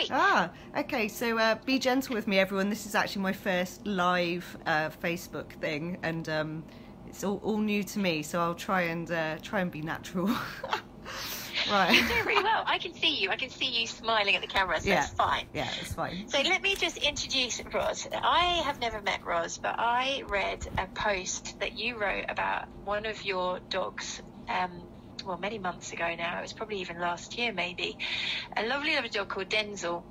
great. Okay, so be gentle with me, everyone. This is actually my first live Facebook thing, and it's all new to me, so I'll try and be natural. Right. You're doing really well. I can see you smiling at the camera, so it's fine. Yeah, it's fine. So let me just introduce Roz. I have never met Roz, but I read a post that you wrote about one of your dogs, well, many months ago now. It was probably even last year, maybe. A lovely little dog called Denzel.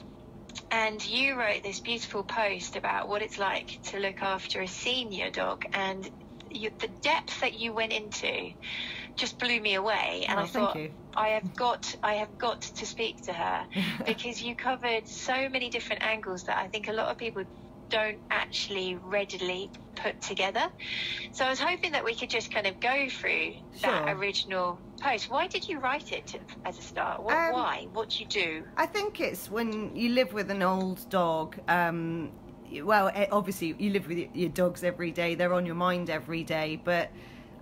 And you wrote this beautiful post about what it's like to look after a senior dog, and the depth that you went into just blew me away. And I thought, I have got to speak to her because you covered so many different angles that I think a lot of people don't actually readily put together. So I was hoping that we could just kind of go through that original post. Why did you write it as a start? Why? What do you do? I think it's when you live with an old dog, well, obviously you live with your dogs every day, they're on your mind every day, but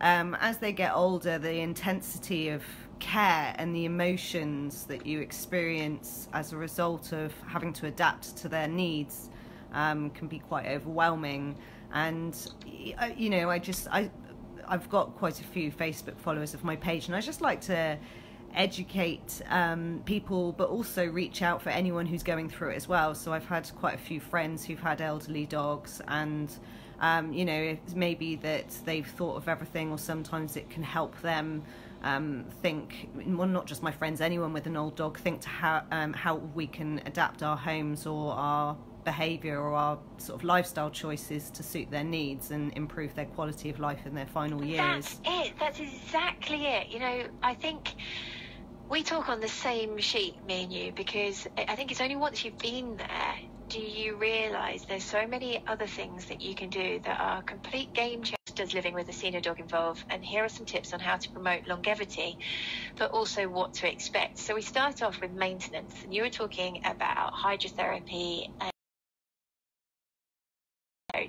as they get older, the intensity of care and the emotions that you experience as a result of having to adapt to their needs can be quite overwhelming. And you know, I've got quite a few Facebook followers of my page, and I just like to educate people, but also reach out for anyone who's going through it as well. So I've had quite a few friends who've had elderly dogs, and you know, it's maybe that they've thought of everything, or sometimes it can help them think, well, not just my friends, anyone with an old dog, think to how we can adapt our homes or our behaviour or our sort of lifestyle choices to suit their needs and improve their quality of life in their final years. That's exactly it. You know, I think we talk on the same sheet, me and you, because I think it's only once you've been there do you realise there's so many other things that you can do that are complete game changers. Does living with a senior dog involve? And here are some tips on how to promote longevity, but also what to expect. So we start off with maintenance, and you were talking about hydrotherapy.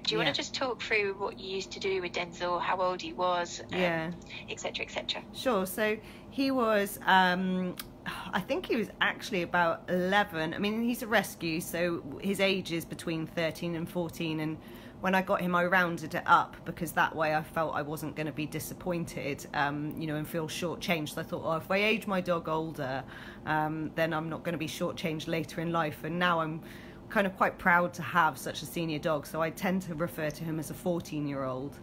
Do you want to just talk through what you used to do with Denzel, how old he was, et cetera, et cetera? Sure. So he was, I think he was actually about 11. I mean, he's a rescue, so his age is between 13 and 14. And when I got him, I rounded it up because that way I felt I wasn't going to be disappointed, you know, and feel shortchanged. So I thought, oh, if I age my dog older, then I'm not going to be shortchanged later in life. And now I'm kind of quite proud to have such a senior dog, so I tend to refer to him as a 14-year-old.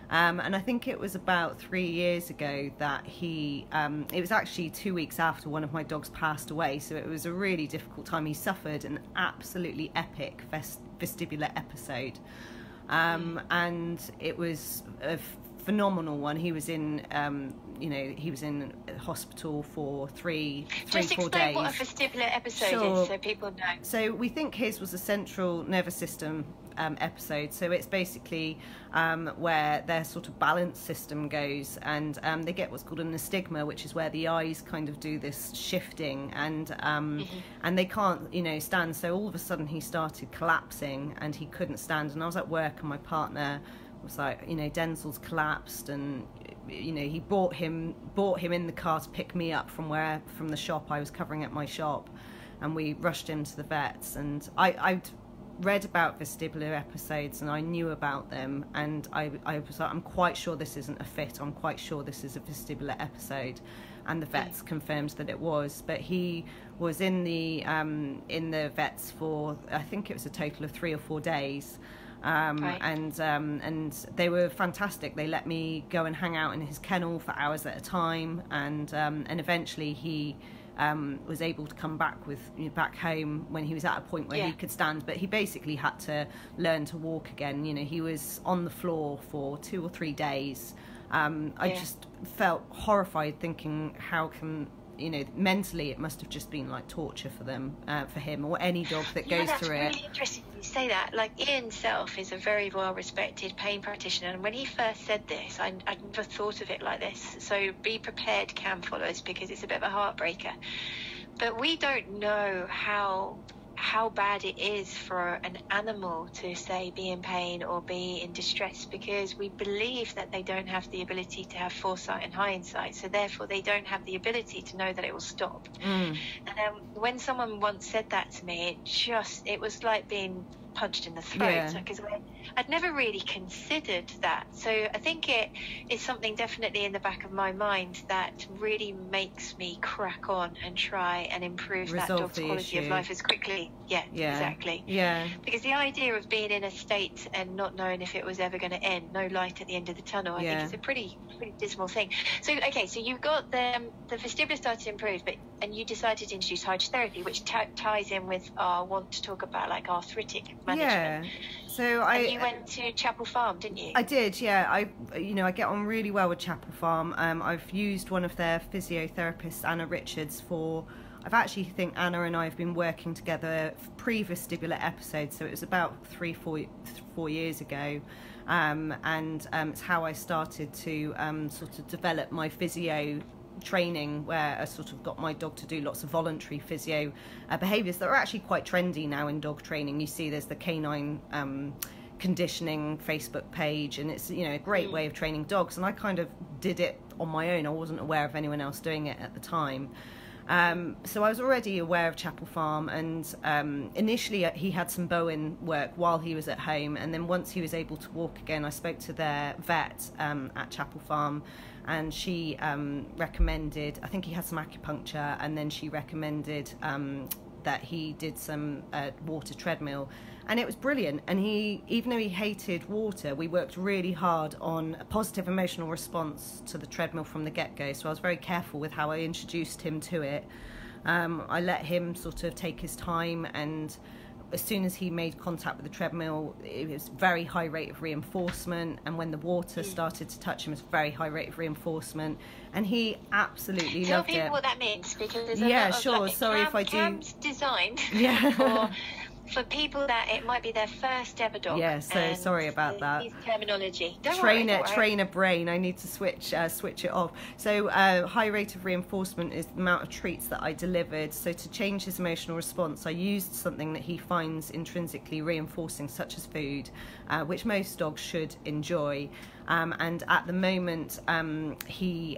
And I think it was about 3 years ago that he, it was actually 2 weeks after one of my dogs passed away, so it was a really difficult time. He suffered an absolutely epic vestibular episode, and it was a phenomenal one. He was in, you know, he was in hospital for 4 days. Just explain what a vestibular episode is so people know. So we think his was a central nervous system episode. So it's basically where their sort of balance system goes, and they get what's called a nystagma, which is where the eyes kind of do this shifting, and and they can't, you know, stand. So all of a sudden he started collapsing and he couldn't stand, and I was at work and my partner was like, you know, Denzel's collapsed, and you know, he brought him in the car to pick me up from the shop I was covering at my shop, and we rushed him to the vets. And I'd read about vestibular episodes and I knew about them, and I was like, I'm quite sure this isn't a fit, I'm quite sure this is a vestibular episode, and the vets confirmed that it was. But he was in the vets for, I think it was a total of 3 or 4 days. And they were fantastic. They let me go and hang out in his kennel for hours at a time, and eventually he was able to come back back home when he was at a point where he could stand. But he basically had to learn to walk again. You know, he was on the floor for 2 or 3 days. I just felt horrified, thinking, how can, you know, mentally it must have just been like torture for them, for him or any dog that goes through it. That's really interesting you say that. Like, Ian Self is a very well-respected pain practitioner, and when he first said this, I never thought of it like this. So be prepared, cam followers, because it's a bit of a heartbreaker. But we don't know how how bad it is for an animal to, say, be in pain or be in distress, because we believe that they don't have the ability to have foresight and hindsight, so therefore they don't have the ability to know that it will stop. And when someone once said that to me, it was like being punched in the throat, because I'd never really considered that. So I think it is something definitely in the back of my mind that really makes me crack on and try and improve that dog's quality of life as quickly. Exactly. Because the idea of being in a state and not knowing if it was ever going to end, no light at the end of the tunnel, I think is a pretty dismal thing. So so you've got the vestibular started to improve, and you decided to introduce hydrotherapy, which ties in with our want to talk about like arthritic management. So you went to Chapel Farm, didn't you? I did, I get on really well with Chapel Farm. I've used one of their physiotherapists, Anna Richards, I actually think Anna and I have been working together for pre-vestibular episodes, so it was about 4 years ago. It's how I started to sort of develop my physio training, where I sort of got my dog to do lots of voluntary physio behaviours that are actually quite trendy now in dog training. You see there's the canine conditioning Facebook page, and it's a great way of training dogs, and I kind of did it on my own. I wasn't aware of anyone else doing it at the time. So I was already aware of Chapel Farm, and initially he had some Bowen work while he was at home, and then once he was able to walk again, I spoke to their vet at Chapel Farm, and she recommended, I think he had some acupuncture, and then she recommended that he did some water treadmill, and it was brilliant. And even though he hated water, we worked really hard on a positive emotional response to the treadmill from the get-go, so I was very careful with how I introduced him to it. I let him sort of take his time, and as soon as he made contact with the treadmill, it was very high rate of reinforcement, and when the water started to touch him, it was very high rate of reinforcement, and he absolutely loved it. Tell people what that means, because there's a lot of sure. Sorry if I do. Cam's designed for people that it might be their first ever dog. So sorry about that. His terminology. Trainer brain. I need to switch it off. So high rate of reinforcement is the amount of treats that I delivered. So to change his emotional response, I used something that he finds intrinsically reinforcing, such as food, which most dogs should enjoy. And at the moment, he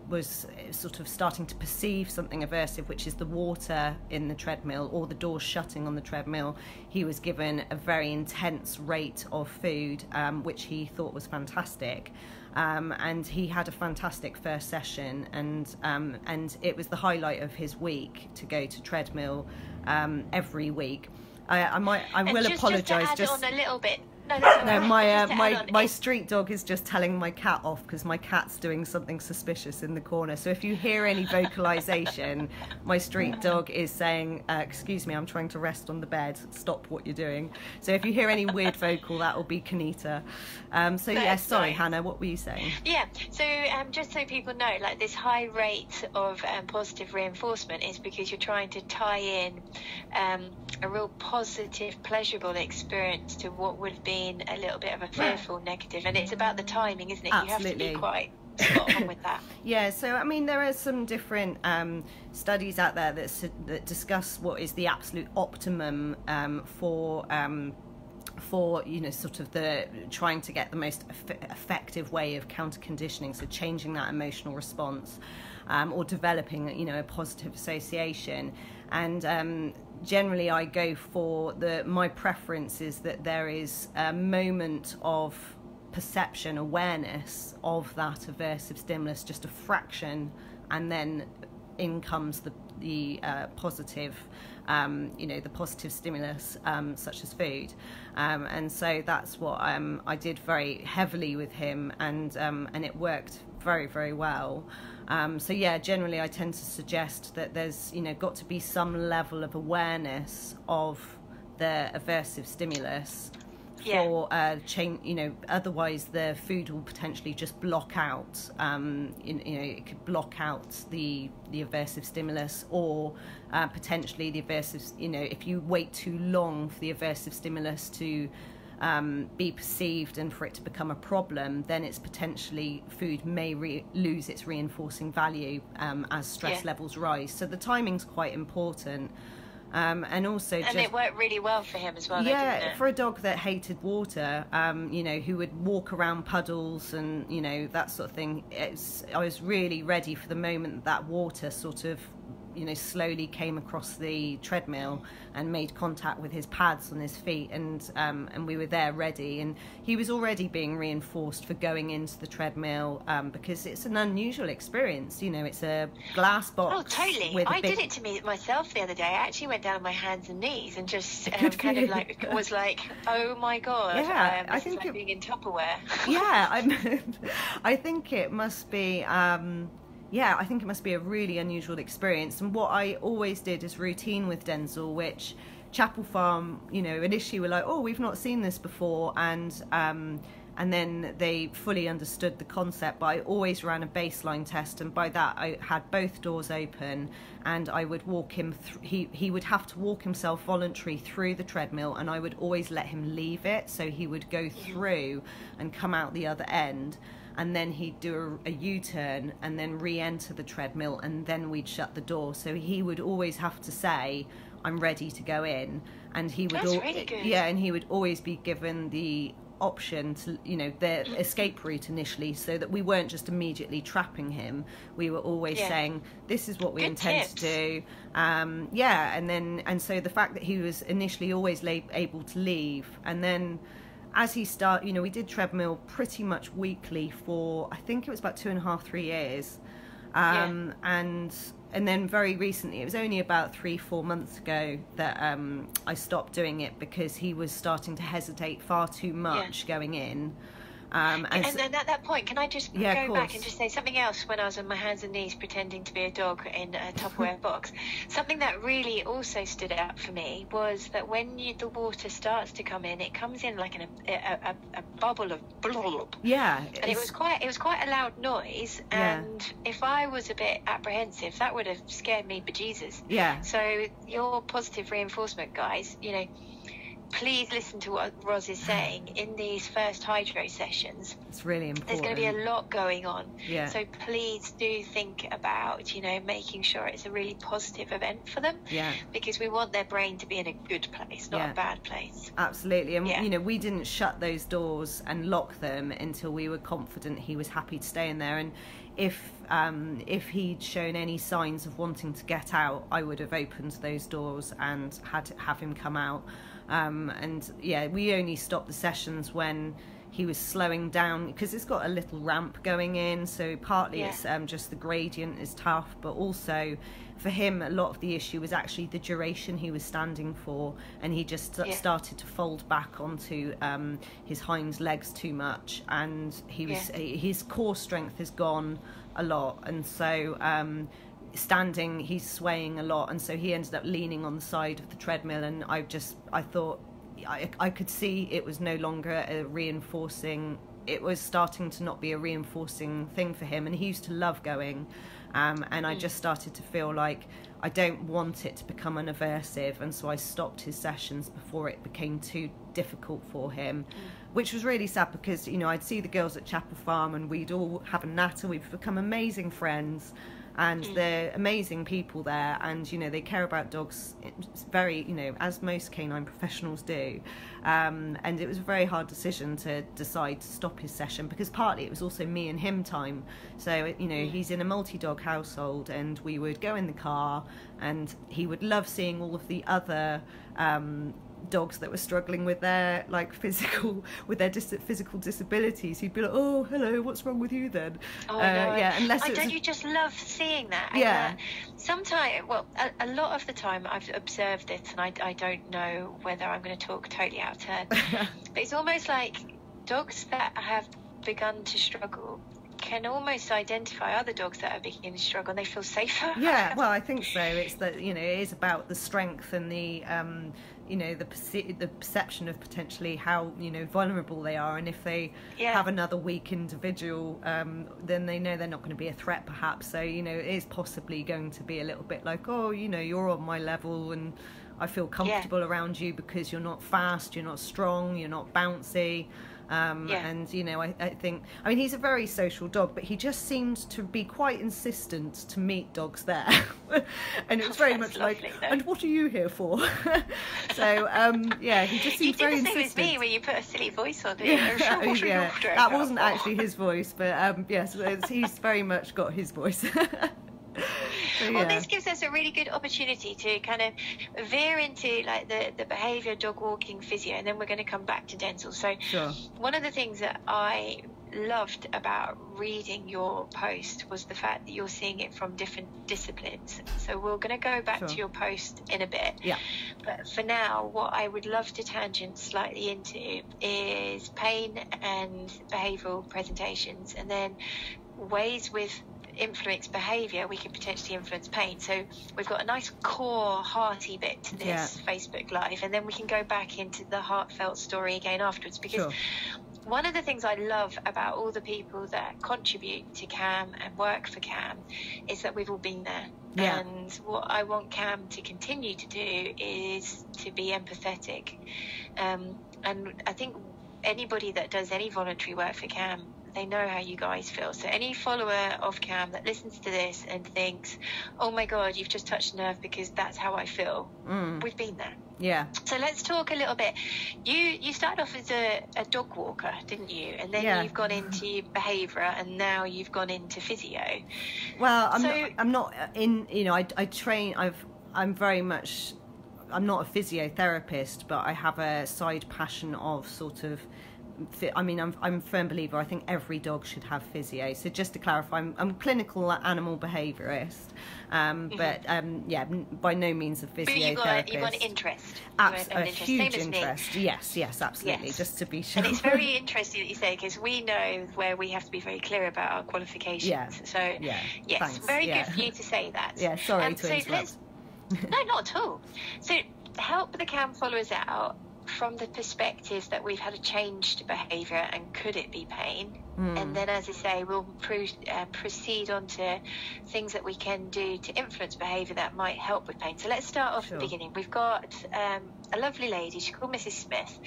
was sort of starting to perceive something aversive, which is the water in the treadmill or the doors shutting on the treadmill. He was given a very intense rate of food, which he thought was fantastic. And he had a fantastic first session, and it was the highlight of his week to go to treadmill every week. I will apologise. Just to add on a little bit. No, my street dog is just telling my cat off because my cat's doing something suspicious in the corner. So if you hear any vocalization, my street dog is saying, excuse me, I'm trying to rest on the bed, stop what you're doing. So if you hear any weird vocal, that will be Kanita. Sorry, Hannah, what were you saying? So just so people know, like, this high rate of positive reinforcement is because you're trying to tie in a real positive, pleasurable experience to what would have been a little bit of a fearful negative, and it's about the timing, isn't it? Absolutely. You have to be quite spot on with that. So I mean, there are some different studies out there that discuss what is the absolute optimum for sort of the trying to get the most effective way of counter conditioning, so changing that emotional response, or developing a positive association. And generally I go for my preference is that there is a moment of perception, awareness of that aversive stimulus, just a fraction, and then in comes the positive, the positive stimulus, such as food, and so that's what I did very heavily with him, and it worked very, very well. Generally I tend to suggest that there's got to be some level of awareness of the aversive stimulus for change. Otherwise the food will potentially just block out. It could block out the aversive stimulus, or potentially the aversive. If you wait too long for the aversive stimulus to be perceived and for it to become a problem, then it's potentially food may lose its reinforcing value as stress levels rise. So the timing's quite important. And also and it worked really well for him as well. Yeah, didn't it? for a dog that hated water, who would walk around puddles and that sort of thing. I was really ready for the moment that water sort of slowly came across the treadmill and made contact with his pads on his feet, and we were there ready, and he was already being reinforced for going into the treadmill, because it's an unusual experience. It's a glass box. Oh, totally. I did it to me myself the other day. I actually went down on my hands and knees and just kind of was like, oh my god, yeah, I think like being in Tupperware. Yeah, I think it must be. I think it must be a really unusual experience. And what I always did is routine with Denzel, which Chapel Farm, initially were like, oh, we've not seen this before. And then they fully understood the concept. But I always ran a baseline test. And by that, I had both doors open, and I would walk him. He would have to walk himself voluntarily through the treadmill, and I would always let him leave it. So he would go through and come out the other end. And then he'd do a U-turn and then re-enter the treadmill, and then we'd shut the door. So he would always have to say, I'm ready to go in. And he would That's really good. Yeah, and he would always be given the option to, the escape route initially, so that we weren't just immediately trapping him. We were always saying, this is what we intend to do. And so the fact that he was initially always able to leave, and then as he started, we did treadmill pretty much weekly for, I think it was about 2.5, 3 years. And then very recently, it was only about 3-4 months ago that I stopped doing it, because he was starting to hesitate far too much going in. And then at that point, can I just go back and just say something else? When I was on my hands and knees pretending to be a dog in a Tupperware box, something that really also stood out for me was that when the water starts to come in, it comes in like a bubble of blob. Yeah, and it was quite a loud noise. And if I was a bit apprehensive, that would have scared me bejesus. Yeah. So your positive reinforcement, guys, please listen to what Roz is saying in these first hydro sessions. It's really important. There's going to be a lot going on. Yeah. So please do think about, making sure it's a really positive event for them. Yeah. Because we want their brain to be in a good place, not a bad place. Absolutely. And, we didn't shut those doors and lock them until we were confident he was happy to stay in there. And if he'd shown any signs of wanting to get out, I would have opened those doors and had to have him come out. We only stopped the sessions when he was slowing down, because it's got a little ramp going in, so partly it's just the gradient is tough, but also for him a lot of the issue was actually the duration he was standing for, and he just started to fold back onto his hind legs too much, and his core strength has gone a lot, and so standing he's swaying a lot, and so he ended up leaning on the side of the treadmill, and I thought I could see it was no longer a reinforcing, it was starting to not be a reinforcing thing for him, and he used to love going, and I just started to feel like I don't want it to become an aversive, and so I stopped his sessions before it became too difficult for him, which was really sad, because I'd see the girls at Chapel Farm and we'd all have a natter, we've become amazing friends, and they're amazing people there, and they care about dogs. It's very, as most canine professionals do, and it was a very hard decision to decide to stop his session, because partly it was also me and him time. So he's in a multi-dog household, and we would go in the car, and he would love seeing all of the other dogs that were struggling with their physical disabilities. He'd be like, oh, hello, what's wrong with you then? Don't you just love seeing that? And, sometimes, a lot of the time I've observed it, and I don't know whether I'm going to talk totally out of turn, but it's almost like dogs that have begun to struggle can almost identify other dogs that are beginning to struggle, and they feel safer. I think so. It's that it is about the strength and the the perception of potentially how vulnerable they are, and if they have another weak individual, then they know they're not going to be a threat, perhaps. So it is possibly going to be a little bit like, oh, you're on my level, and I feel comfortable around you because you're not fast, you're not strong, you're not bouncy. And you know, I think, I mean, he's a very social dog, but he just seems to be quite insistent to meet dogs there. And it was very much like, and what are you here for? So yeah, he just seems very insistent. You did the same as me when you put a silly voice on it. Yeah, that wasn't actually his voice, but yes, he's very much got his voice. So, well, this gives us a really good opportunity to kind of veer into like the behaviour, dog walking, physio, and then we're going to come back to dental. So one of the things that I loved about reading your post was the fact that you're seeing it from different disciplines. So we're going to go back to your post in a bit. Yeah. But for now, what I would love to tangent slightly into is pain and behavioural presentations, and then ways with influence behaviour we can potentially influence pain. So we've got a nice core hearty bit to this Facebook Live, and then we can go back into the heartfelt story again afterwards, because one of the things I love about all the people that contribute to CAM and work for CAM is that we've all been there. And what I want CAM to continue to do is to be empathetic, and I think anybody that does any voluntary work for CAM, they know how you guys feel. So any follower of CAM that listens to this and thinks, oh my God, you've just touched a nerve because that's how I feel, we've been there. Yeah. So let's talk a little bit. You started off as a dog walker, didn't you? And then you've gone into behaviour, and now you've gone into physio. Well, I'm not in, you know, I train, I'm very much, I'm not a physiotherapist, but I have a side passion of sort of, I mean, I'm a firm believer, I think every dog should have physio. So just to clarify, I'm a clinical animal behaviourist, but yeah, by no means a physiotherapist. But you've got an interest. A huge interest. Yes, absolutely. Yes. Just to be sure. And it's very interesting that you say, because we know where we have to be very clear about our qualifications. Yeah. So yes, thanks. Very good for you to say that. Yeah, sorry to interrupt. No, not at all. So help the CAM followers out from the perspective that we've had a changed behaviour, and could it be pain? And then, as I say, we'll proceed on to things that we can do to influence behaviour that might help with pain. So let's start off at the beginning. We've got a lovely lady, she's called Mrs. Smith,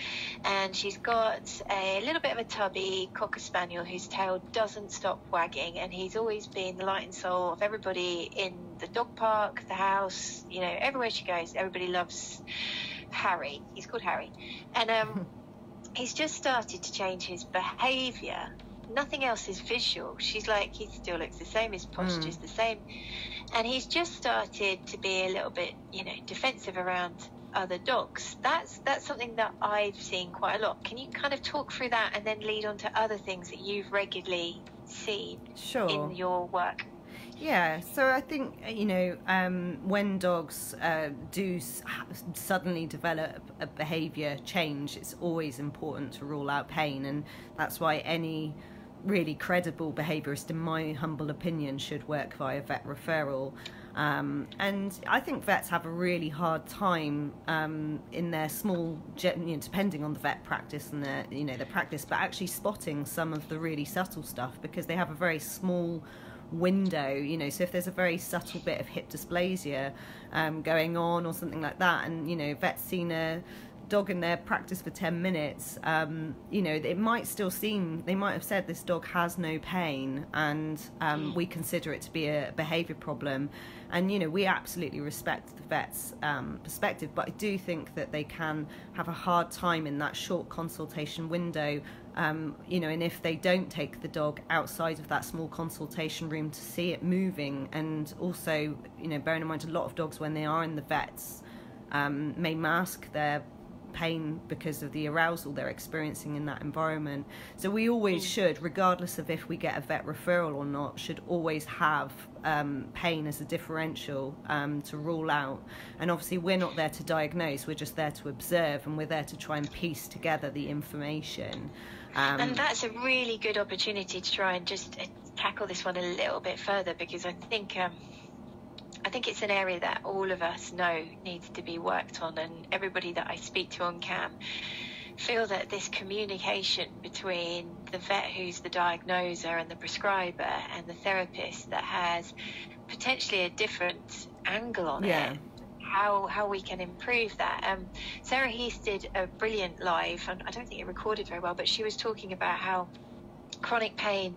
and she's got a little bit of a tubby Cocker Spaniel whose tail doesn't stop wagging, and he's always been the light and soul of everybody in the dog park, the house, you know, everywhere she goes, everybody loves Harry. He's called Harry, and he's just started to change his behaviour. Nothing else is visual. She's like, he still looks the same, his posture's the same, and he's just started to be a little bit, you know, defensive around other dogs. That's something that I've seen quite a lot. Can you kind of talk through that and then lead on to other things that you've regularly seen in your work? Yeah, so I think, you know, when dogs do suddenly develop a behaviour change, it's always important to rule out pain, and that's why any really credible behaviourist, in my humble opinion, should work via vet referral. And I think vets have a really hard time in their small, you know, depending on the vet practice and their, you know, their practice, but actually spotting some of the really subtle stuff, because they have a very small window, you know. So if there's a very subtle bit of hip dysplasia going on or something like that, and, you know, vet's seen a dog in their practice for 10 minutes, you know, it might still seem, they might have said this dog has no pain, and we consider it to be a behaviour problem. And, you know, we absolutely respect the vet's perspective, but I do think that they can have a hard time in that short consultation window, you know, and if they don't take the dog outside of that small consultation room to see it moving, and also, you know, bearing in mind a lot of dogs when they are in the vets may mask their pain because of the arousal they're experiencing in that environment. So we always should, regardless of if we get a vet referral or not, should always have pain as a differential to rule out. And obviously we're not there to diagnose, we're just there to observe, and we're there to try and piece together the information. And that's a really good opportunity to try and just tackle this one a little bit further, because I think it's an area that all of us know needs to be worked on, and everybody that I speak to on CAM feel that this communication between the vet who's the diagnoser and the prescriber and the therapist that has potentially a different angle on it how we can improve that. Sarah Heath did a brilliant live, and I don't think it recorded very well, but she was talking about how chronic pain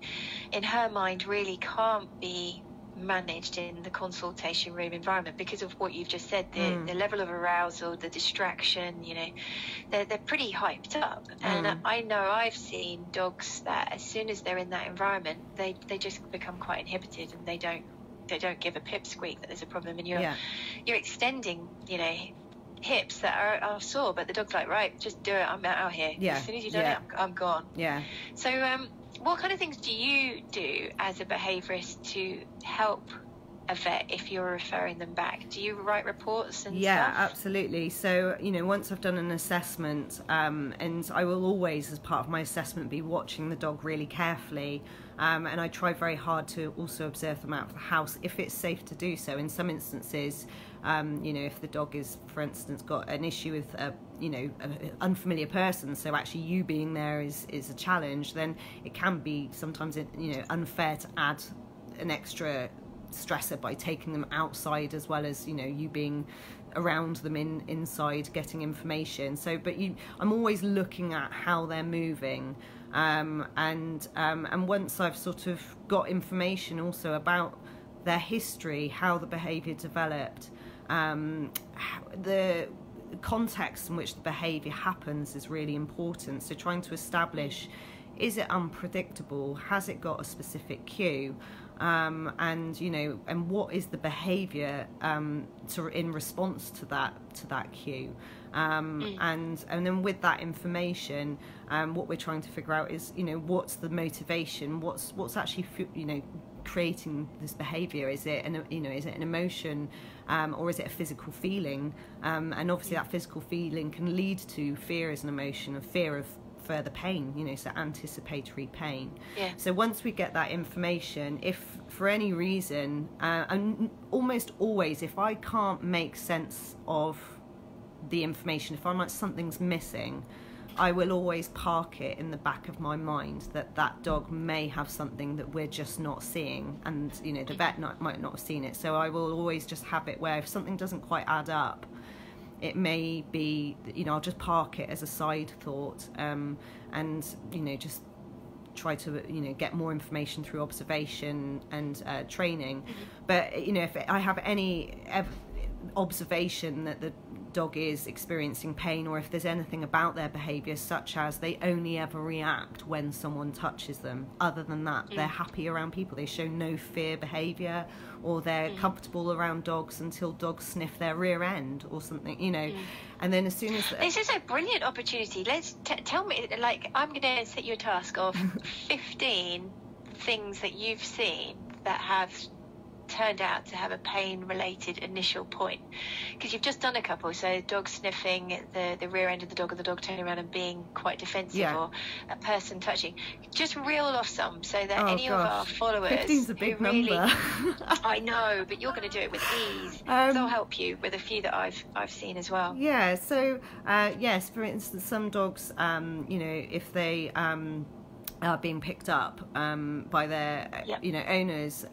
in her mind really can't be managed in the consultation room environment because of what you've just said, the level of arousal, the distraction, you know, they're pretty hyped up. And I know I've seen dogs that as soon as they're in that environment, they just become quite inhibited, and they don't give a pipsqueak that there's a problem, and you're extending, you know, hips that are sore, but the dog's like, right, just do it, I'm out here. As soon as you've done it, I'm gone. So what kind of things do you do as a behaviourist to help a vet if you're referring them back? Do you write reports and stuff? Absolutely. So, you know, once I've done an assessment, and I will always, as part of my assessment, be watching the dog really carefully, and I try very hard to also observe them out of the house if it's safe to do so. In some instances, you know, if the dog is, for instance, got an issue with an unfamiliar person, so actually you being there is a challenge, then it can be sometimes, you know, unfair to add an extra stressor by taking them outside as well as, you know, you being around them inside getting information. So I'm always looking at how they're moving, and once I've sort of got information also about their history, how the behaviour developed, the context in which the behaviour happens is really important. So trying to establish, is it unpredictable, has it got a specific cue, and you know, and what is the behaviour in response to that cue, and then with that information, what we're trying to figure out is, you know, what's the motivation, what's actually, you know, creating this behaviour. Is it is it an emotion, or is it a physical feeling? And obviously that physical feeling can lead to fear as an emotion, a fear of further pain, you know, so anticipatory pain. So once we get that information, if for any reason, and almost always, if I can't make sense of the information, if I'm like something's missing, I will always park it in the back of my mind that dog may have something that we're just not seeing, and you know, the vet might not have seen it. So I will always just have it where if something doesn't quite add up, it may be, you know, I'll just park it as a side thought, and you know, just try to, you know, get more information through observation and training. But you know, if I have any observation that the dog is experiencing pain, or if there's anything about their behaviour, such as they only ever react when someone touches them, other than that they're happy around people, they show no fear behaviour, or they're comfortable around dogs until dogs sniff their rear end or something, you know. And then as soon as this is a brilliant opportunity, let's tell me, like, I'm going to set you a task of 15 things that you've seen that have turned out to have a pain-related initial point, because you've just done a couple. So dog sniffing the rear end of the dog, or the dog turning around and being quite defensive, or a person touching. Just reel off some so that of our followers, 15's a big number. I know, but you're going to do it with ease. They'll help you with a few that I've seen as well. So yes, for instance, some dogs, you know, if they are being picked up by their you know, owners,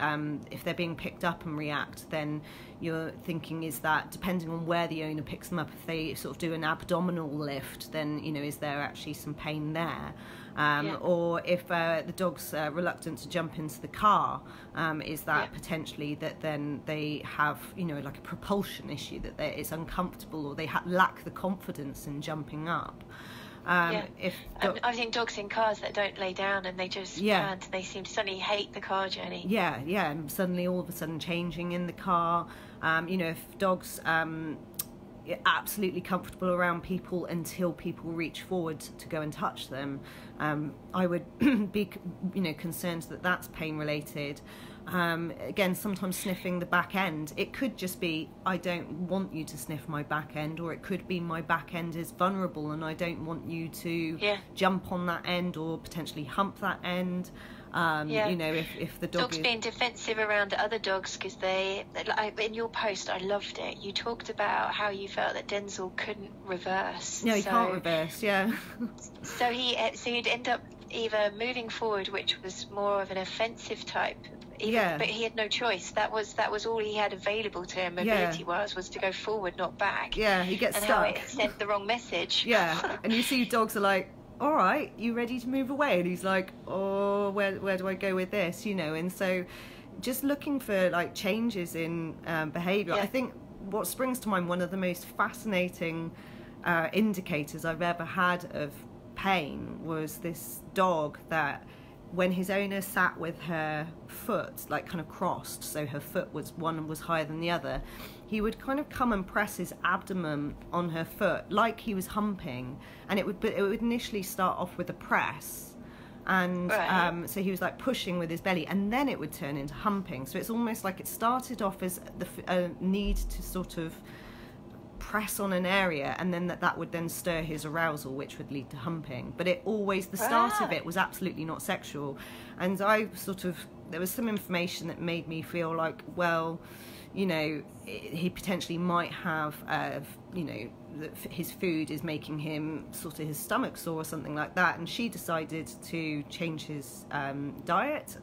if they're being picked up and react, then you're thinking, is that, depending on where the owner picks them up, if they sort of do an abdominal lift, then, you know, is there actually some pain there? Or if the dog's reluctant to jump into the car, is that potentially that then they have, you know, like a propulsion issue, that it's uncomfortable, or they lack the confidence in jumping up. I've seen dogs in cars that don't lay down, and they just can't. They seem to suddenly hate the car journey. And suddenly all of a sudden changing in the car. You know, if dogs absolutely comfortable around people until people reach forward to go and touch them, I would be, you know, concerned that that's pain related. Again, sometimes sniffing the back end, it could just be, I don't want you to sniff my back end, or it could be my back end is vulnerable and I don't want you to jump on that end or potentially hump that end. You know, if the dog's being defensive around other dogs, because they, like, in your post, I loved it, you talked about how you felt that Denzel couldn't reverse. No, he can't reverse. So he'd end up either moving forward, which was more of an offensive type But he had no choice. That was all he had available to him. Mobility was to go forward, not back. Yeah, he gets and stuck. How it sent the wrong message. Yeah, and you see dogs are like, all right, you ready to move away? And he's like, oh, where do I go with this? You know, and so just looking for like changes in behaviour. I think what springs to mind, one of the most fascinating indicators I've ever had of pain was this dog that when his owner sat with her foot like kind of crossed, so her foot was one was higher than the other, he would kind of come and press his abdomen on her foot like he was humping, and it would initially start off with a press, and so he was like pushing with his belly, and then it would turn into humping. So it's almost like it started off as a need to sort of press on an area, and then that would then stir his arousal, which would lead to humping. But it always, the start of it was absolutely not sexual. And there was some information that made me feel like, well, you know, he potentially might have, you know, that his food is making him sort of his stomach sore or something like that. And she decided to change his diet,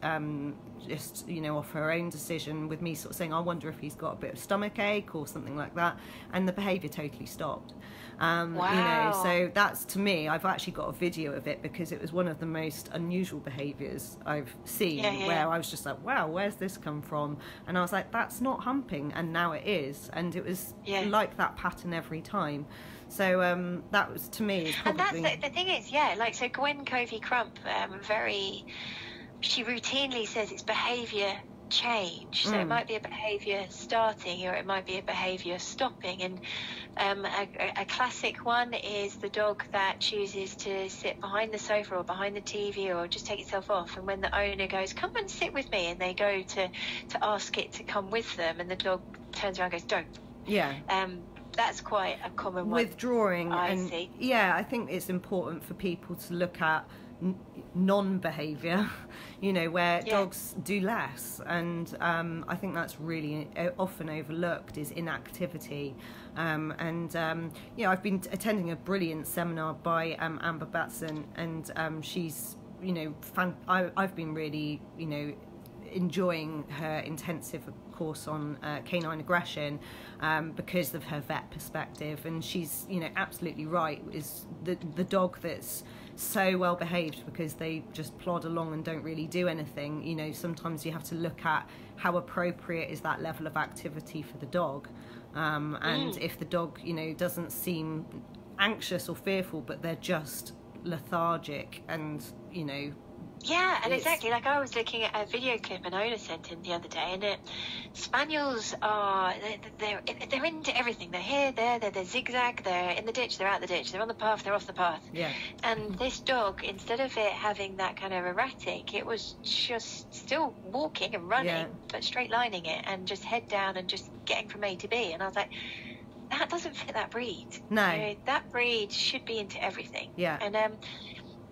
just, you know, off her own decision, with me sort of saying, I wonder if he's got a bit of stomach ache or something like that. And the behaviour totally stopped. Wow. You know, so that's, to me, I've actually got a video of it because it was one of the most unusual behaviours I've seen, where I was just like, wow, where's this come from? And I was like, that's not humping, and now it is. And it was like that pattern every time. So that was, to me, probably... And that's the thing is, like, so Gwen Covey-Crump, she routinely says it's behaviour change. So it might be a behaviour starting, or it might be a behaviour stopping. And a classic one is the dog that chooses to sit behind the sofa or behind the TV or just take itself off, and when the owner goes, come and sit with me, and they go to ask it to come with them, and the dog turns around and goes, don't. That's quite a common one. Withdrawing. I see. Yeah, I think it's important for people to look at non-behaviour, you know, where dogs do less, and I think that's really often overlooked, is inactivity. You know, I've been attending a brilliant seminar by Amber Batson, and she's, you know, I've been really, you know, enjoying her intensive course on canine aggression because of her vet perspective, and she's, you know, absolutely right, is the dog that's so well behaved because they just plod along and don't really do anything. You know, sometimes you have to look at how appropriate is that level of activity for the dog, and if the dog, you know, doesn't seem anxious or fearful, but they're just lethargic, and, you know, and exactly, like I was looking at a video clip an owner sent in the other day, and spaniels are, they're into everything. They're here, they're zigzag, they're in the ditch, they're out the ditch, they're on the path, they're off the path. And this dog, instead of it having that kind of erratic, it was just still walking and running, but straight lining it, and just head down and just getting from A to B. And I was like, that doesn't fit that breed. No, you know, that breed should be into everything. And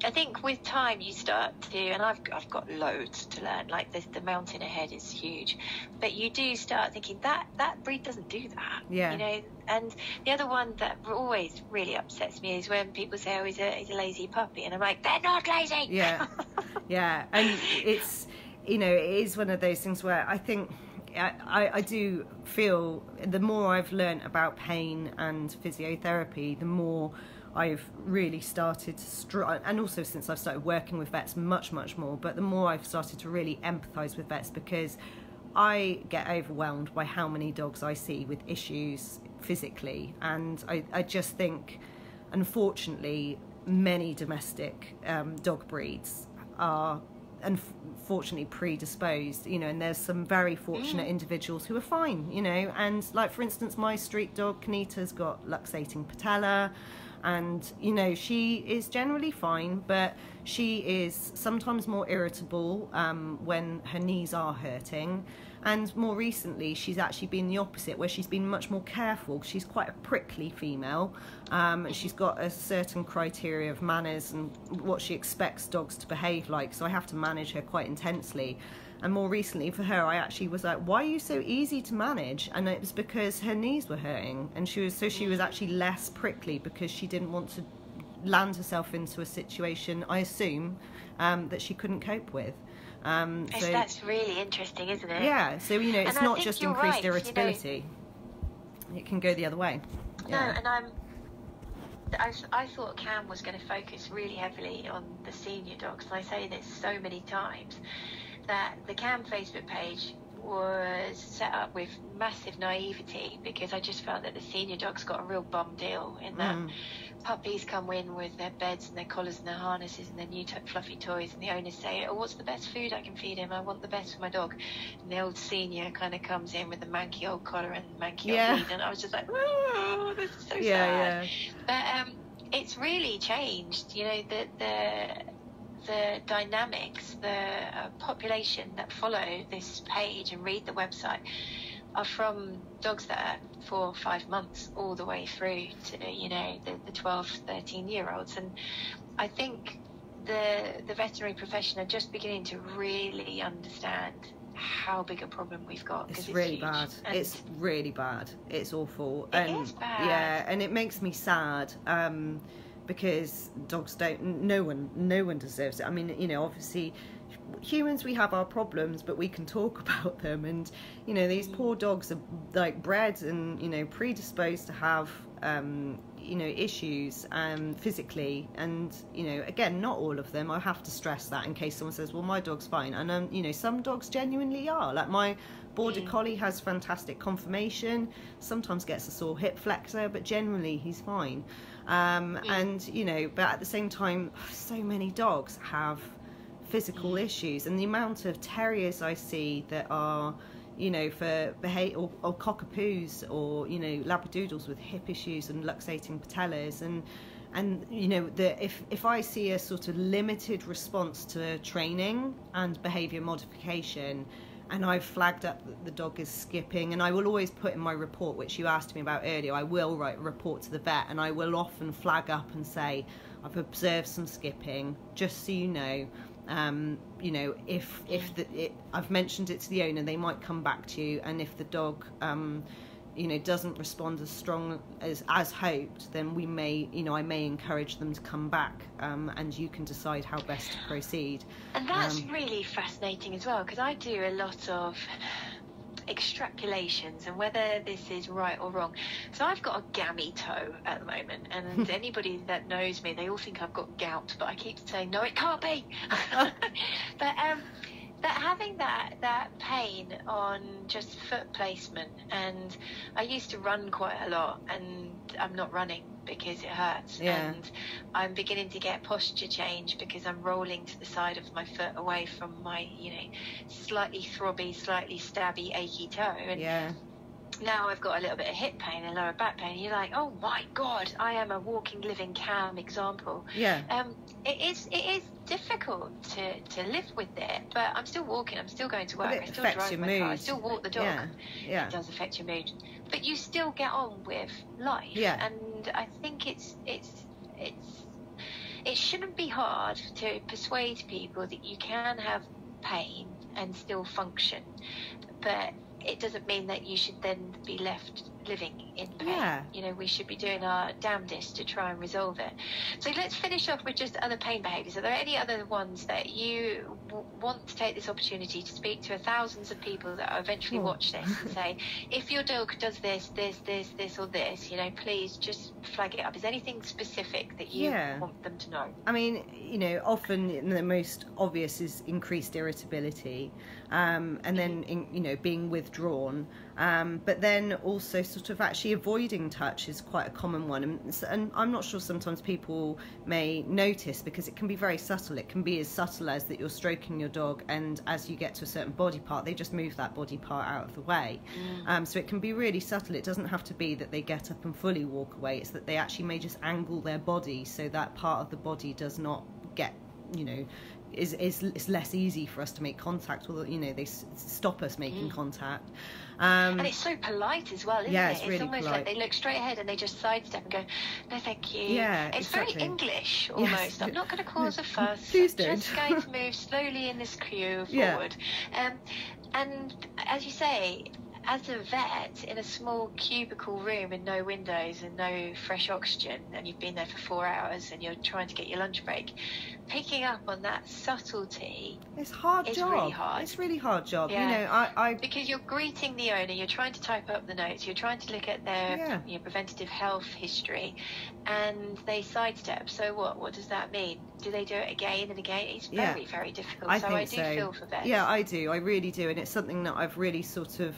I think with time you start to, and I've got loads to learn, like the mountain ahead is huge, but you do start thinking that breed doesn't do that, you know. And the other one that always really upsets me is when people say, oh, he's a lazy puppy, and I'm like, they're not lazy. And it's, you know, it is one of those things where I think I do feel the more I've learnt about pain and physiotherapy, the more I've really started to and also since I've started working with vets much more, but the more I've started to really empathise with vets, because I get overwhelmed by how many dogs I see with issues physically, and I just think, unfortunately, many domestic dog breeds are unfortunately predisposed, you know, and there's some very fortunate individuals who are fine, you know, and like, for instance, my street dog Kanita's got luxating patella, and, you know, she is generally fine, but she is sometimes more irritable when her knees are hurting. And more recently, she's actually been the opposite, where she's been much more careful. She's quite a prickly female, and she's got a certain criteria of manners and what she expects dogs to behave like, so I have to manage her quite intensely. And more recently for her, I actually was like, why are you so easy to manage? And it was because her knees were hurting, and she was actually less prickly because she didn't want to land herself into a situation, I assume, that she couldn't cope with. That's really interesting, isn't it? Yeah, so it's not just increased irritability. It can go the other way. No, and I thought Cam was going to focus really heavily on the senior dogs, and I say this so many times, that the Cam Facebook page was set up with massive naivety, because I just felt that the senior dogs got a real bum deal in that puppies come in with their beds and their collars and their harnesses and their new fluffy toys, and the owners say, oh, what's the best food I can feed him? I want the best for my dog. And the old senior kind of comes in with the manky old collar and manky old lead, and I was just like, oh, this is so sad. But it's really changed, the dynamics, the population that follow this page and read the website are from dogs that are 4 or 5 months all the way through to the 12, 13-year-olds. And I think the veterinary profession are just beginning to really understand how big a problem we've got. It's really bad. It's really bad. It's awful. It is bad. Yeah, and it makes me sad. Because dogs no one deserves it. I mean, obviously humans, we have our problems, but we can talk about them, and these poor dogs are like bred and predisposed to have issues physically, and again, not all of them. I have to stress that in case someone says, well, my dog's fine, and some dogs genuinely are. Like my Border Collie has fantastic conformation, sometimes gets a sore hip flexor, but generally he's fine. And but at the same time, so many dogs have physical issues, and the amount of terriers I see that are for behavior, or cockapoos, or labradoodles with hip issues and luxating patellas, and if I see a sort of limited response to training and behavior modification, and I've flagged up that the dog is skipping, and I will always put in my report, which you asked me about earlier, I will write a report to the vet, and I will often flag up and say, I've observed some skipping, just so you know. If I've mentioned it to the owner, they might come back to you, and if the dog doesn't respond as strong as hoped, then we may I may encourage them to come back, and you can decide how best to proceed. And that's really fascinating as well, because I do a lot of extrapolations and whether this is right or wrong. So I've got a gammy toe at the moment, and anybody that knows me, they all think I've got gout, but I keep saying, no, it can't be. But having that pain on just foot placement, and I used to run quite a lot, and I'm not running because it hurts, and I'm beginning to get posture change because I'm rolling to the side of my foot away from my slightly throbby, slightly stabby, achy toe, and now I've got a little bit of hip pain and lower back pain. You're like, oh my god, I am a walking, living Cam example. It is difficult to live with it, but I'm still walking, I'm still going to work, I still drive my car, I still walk the dog. It does affect your mood, but you still get on with life. And I think it shouldn't be hard to persuade people that you can have pain and still function, but it doesn't mean that you should then be left living in pain. We should be doing our damnedest to try and resolve it. So let's finish off with just other pain behaviours. Are there any other ones that you want to take this opportunity to speak to thousands of people that will eventually watch this and say, if your dog does this, or this, please just flag it up. Is there anything specific that you want them to know? I mean, often the most obvious is increased irritability, and then being withdrawn, but then also sort of actually avoiding touch is quite a common one, and I'm not sure sometimes people may notice, because it can be very subtle. It can be as subtle as that you're stroking your dog, and as you get to a certain body part, they just move that body part out of the way. So it can be really subtle. It doesn't have to be that they get up and fully walk away. It's that they actually may just angle their body so that part of the body does not get, it's less easy for us to make contact, or they stop us making contact. And it's so polite as well, isn't it? It's really almost polite. Like they look straight ahead and they just sidestep and go, no thank you. It's exactly. very English almost. I'm not going to cause a fuss. Please I'm don't. just going to move slowly in this queue forward. And as you say, as a vet in a small cubicle room with no windows and no fresh oxygen, and you've been there for 4 hours and you're trying to get your lunch break, picking up on that subtlety, it's hard is job. really hard. It's really hard job. Yeah. You know, because you're greeting the owner, you're trying to type up the notes, you're trying to look at their preventative health history, and they sidestep. So what does that mean? Do they do it again and again? It's very, very difficult. I do feel for vets. Yeah, I do. I really do. And it's something that I've really sort of,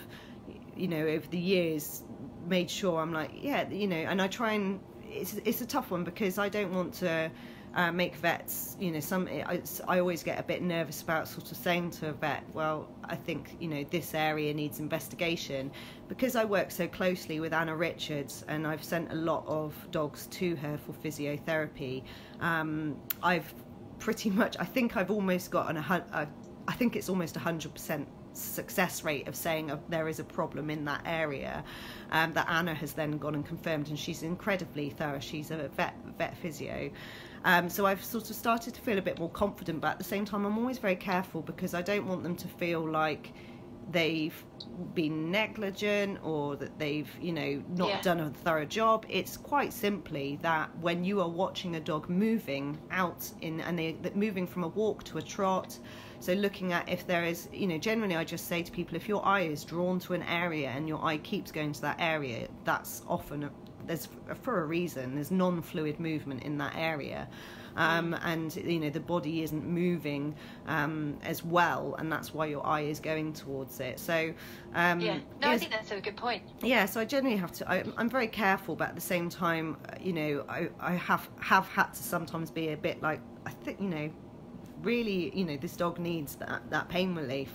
you know, over the years made sure I'm like, yeah, you know, and I try and it's a tough one because I don't want to make vets, you know, I always get a bit nervous about sort of saying to a vet, well, I think, you know, this area needs investigation, because I work so closely with Anna Richards and I've sent a lot of dogs to her for physiotherapy. I've pretty much, I think I've almost got I think it's almost 100% success rate of saying there is a problem in that area, that Anna has then gone and confirmed, and she's incredibly thorough. She's a vet physio. So I've sort of started to feel a bit more confident, but at the same time I'm always very careful because I don't want them to feel like they've been negligent or that they've, you know, not done a thorough job. It's quite simply that when you are watching a dog moving out they're moving from a walk to a trot, so looking at if there is, you know, generally I just say to people, if your eye is drawn to an area and your eye keeps going to that area, that's often for a reason. There's non-fluid movement in that area. And you know, the body isn't moving as well, and that's why your eye is going towards it. So I think that's a good point. Yeah, so I generally have to, I'm very careful, but at the same time, you know, I have had to sometimes be a bit like, I think, you know, really, you know, this dog needs that pain relief,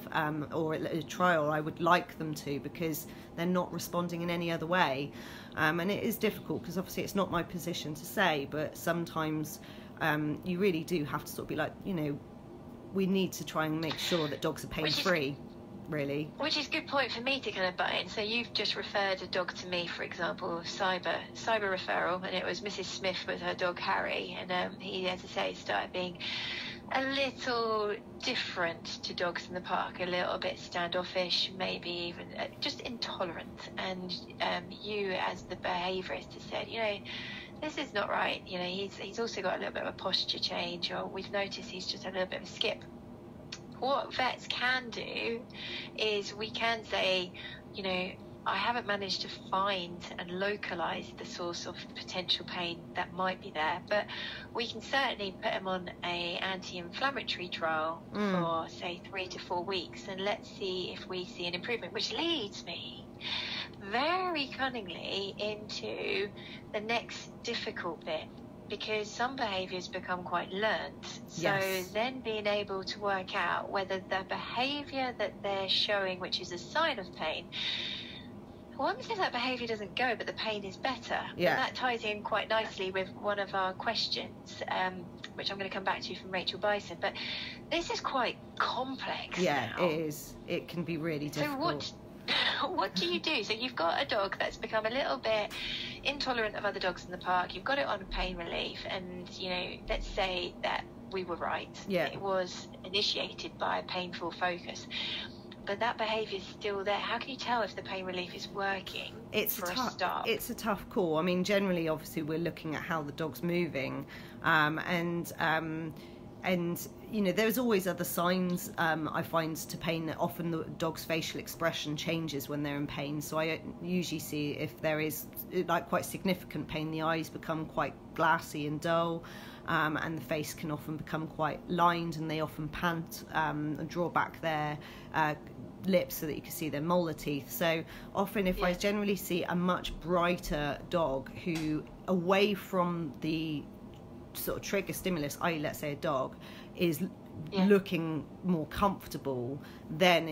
or a trial. I would like them to, because they're not responding in any other way, and it is difficult because obviously it's not my position to say, but sometimes you really do have to sort of be like, you know, we need to try and make sure that dogs are pain free, really. Which is a good point for me to kind of butt in. So you've just referred a dog to me, for example, cyber referral, and it was Mrs. Smith with her dog Harry, and he, as I say, started being a little different to dogs in the park, a little bit standoffish, maybe even just intolerant. And you, as the behaviourist, has said, you know, this is not right. You know, he's also got a little bit of a posture change, or we've noticed he's just a little bit of a skip. What vets can do is we can say, you know, I haven't managed to find and localise the source of potential pain that might be there, but we can certainly put him on a anti-inflammatory trial for, say, 3 to 4 weeks, and let's see if we see an improvement, which leads me very cunningly into the next difficult bit, because some behaviours become quite learnt. So then being able to work out whether the behaviour that they're showing, which is a sign of pain, what if that behaviour doesn't go but the pain is better? And that ties in quite nicely with one of our questions, which I'm going to come back to from Rachel Bison. But this is quite complex now. It is. It can be really difficult. So what do you do? So you've got a dog that's become a little bit intolerant of other dogs in the park. You've got it on pain relief, and, you know, let's say that we were right. It was initiated by a painful focus, but that behaviour is still there. How can you tell if the pain relief is working? It's a tough call. I mean, generally, obviously, we're looking at how the dog's moving, and you know, there's always other signs I find to pain. That often the dog's facial expression changes when they're in pain. So I usually see if there is like quite significant pain, the eyes become quite glassy and dull. And the face can often become quite lined, and they often pant and draw back their lips so that you can see their molar teeth. So often if I generally see a much brighter dog who, away from the sort of trigger stimulus, i.e. let's say a dog, is looking more comfortable, then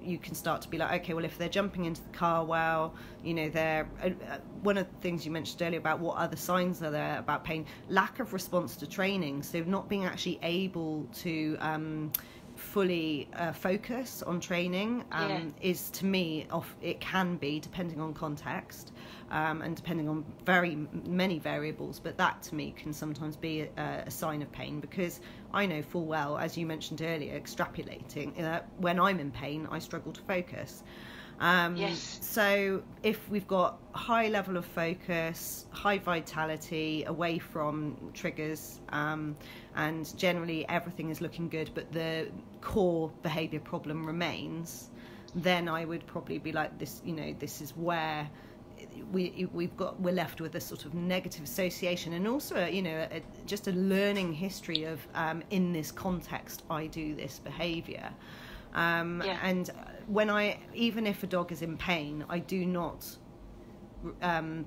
you can start to be like, okay, well, if they're jumping into the car well, you know, they're one of the things you mentioned earlier about what other signs are there about pain, lack of response to training, so not being actually able to fully focus on training is, to me, it can be, depending on context and depending on very many variables, but that to me can sometimes be a sign of pain, because I know full well, as you mentioned earlier, extrapolating, when I'm in pain I struggle to focus. Yes. So if we've got high level of focus, high vitality, away from triggers, and generally everything is looking good, but the core behaviour problem remains, then I would probably be like, this, you know, this is where we're left with a sort of negative association, and also, you know, just a learning history of in this context I do this behaviour. And even if a dog is in pain, I do not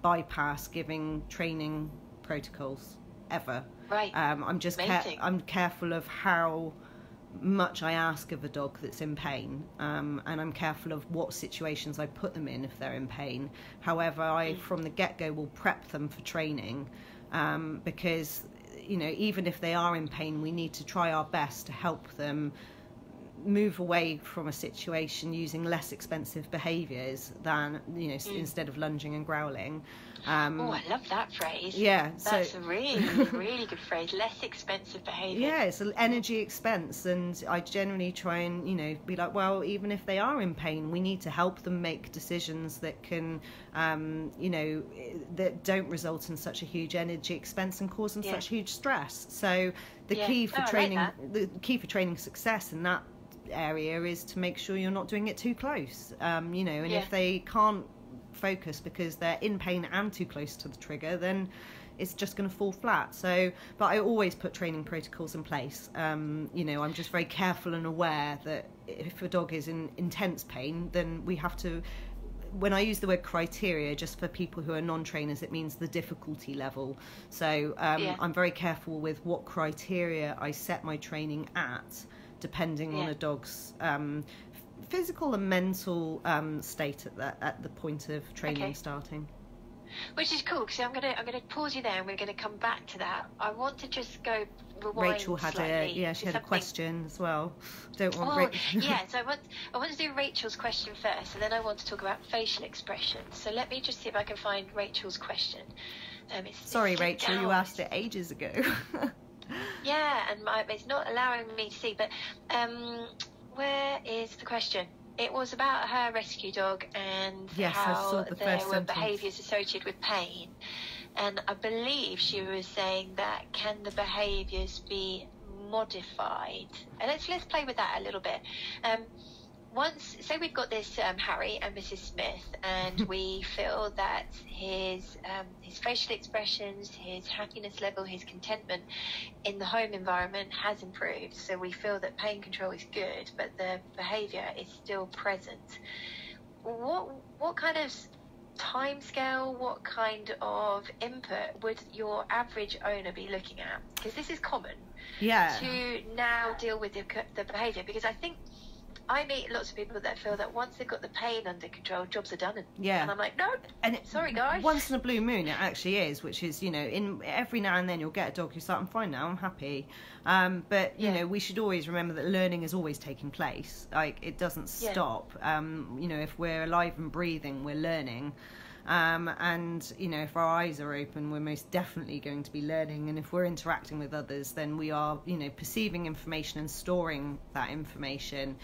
bypass giving training protocols ever. Right. I'm just I'm careful of how much I ask of a dog that's in pain, and I'm careful of what situations I put them in if they're in pain. However, I from the get-go will prep them for training, because, you know, even if they are in pain, we need to try our best to help them move away from a situation using less expensive behaviours than, you know, instead of lunging and growling. I love that phrase. Yeah, that's a really, really good phrase. Less expensive behaviour. Yeah, it's an energy expense, and I generally try and, you know, be like, well, even if they are in pain, we need to help them make decisions that can, you know, that don't result in such a huge energy expense and cause them such huge stress. So the key for the key for training success in that area is to make sure you're not doing it too close, you know, and if they can't focus because they're in pain and too close to the trigger, then it's just going to fall flat. So, but I always put training protocols in place. You know, I'm just very careful and aware that if a dog is in intense pain, then we have to, when I use the word criteria, just for people who are non-trainers, it means the difficulty level. So I'm very careful with what criteria I set my training at, depending on a dog's physical and mental state at the point of training starting. Which is cool, because I'm gonna pause you there, and we're gonna come back to that. I want to just go rewind. Rachel had slightly she had a question as well. Don't want so I want to do Rachel's question first, and then I want to talk about facial expressions. So let me just see if I can find Rachel's question. Sorry, Rachel, you asked it ages ago. Yeah, and it's not allowing me to see, but where is the question? It was about her rescue dog and how there were behaviours associated with pain. And I believe she was saying that, can the behaviours be modified? And let's play with that a little bit. Once, say we've got this Harry and Mrs. Smith, and we feel that his facial expressions, his happiness level, his contentment in the home environment has improved. So we feel that pain control is good, but the behaviour is still present. What kind of timescale, what kind of input would your average owner be looking at? Because this is common to now deal with the behaviour. Because I think I meet lots of people that feel that once they've got the pain under control, jobs are done. And I'm like, no, sorry guys. Once in a blue moon it actually is, which is, you know, in every now and then you'll get a dog who's like, I'm fine now, I'm happy. But, you know, we should always remember that learning is always taking place. Like, it doesn't stop. You know, if we're alive and breathing, we're learning. And, you know, if our eyes are open, we're most definitely going to be learning. And if we're interacting with others, then we are, you know, perceiving information and storing that information.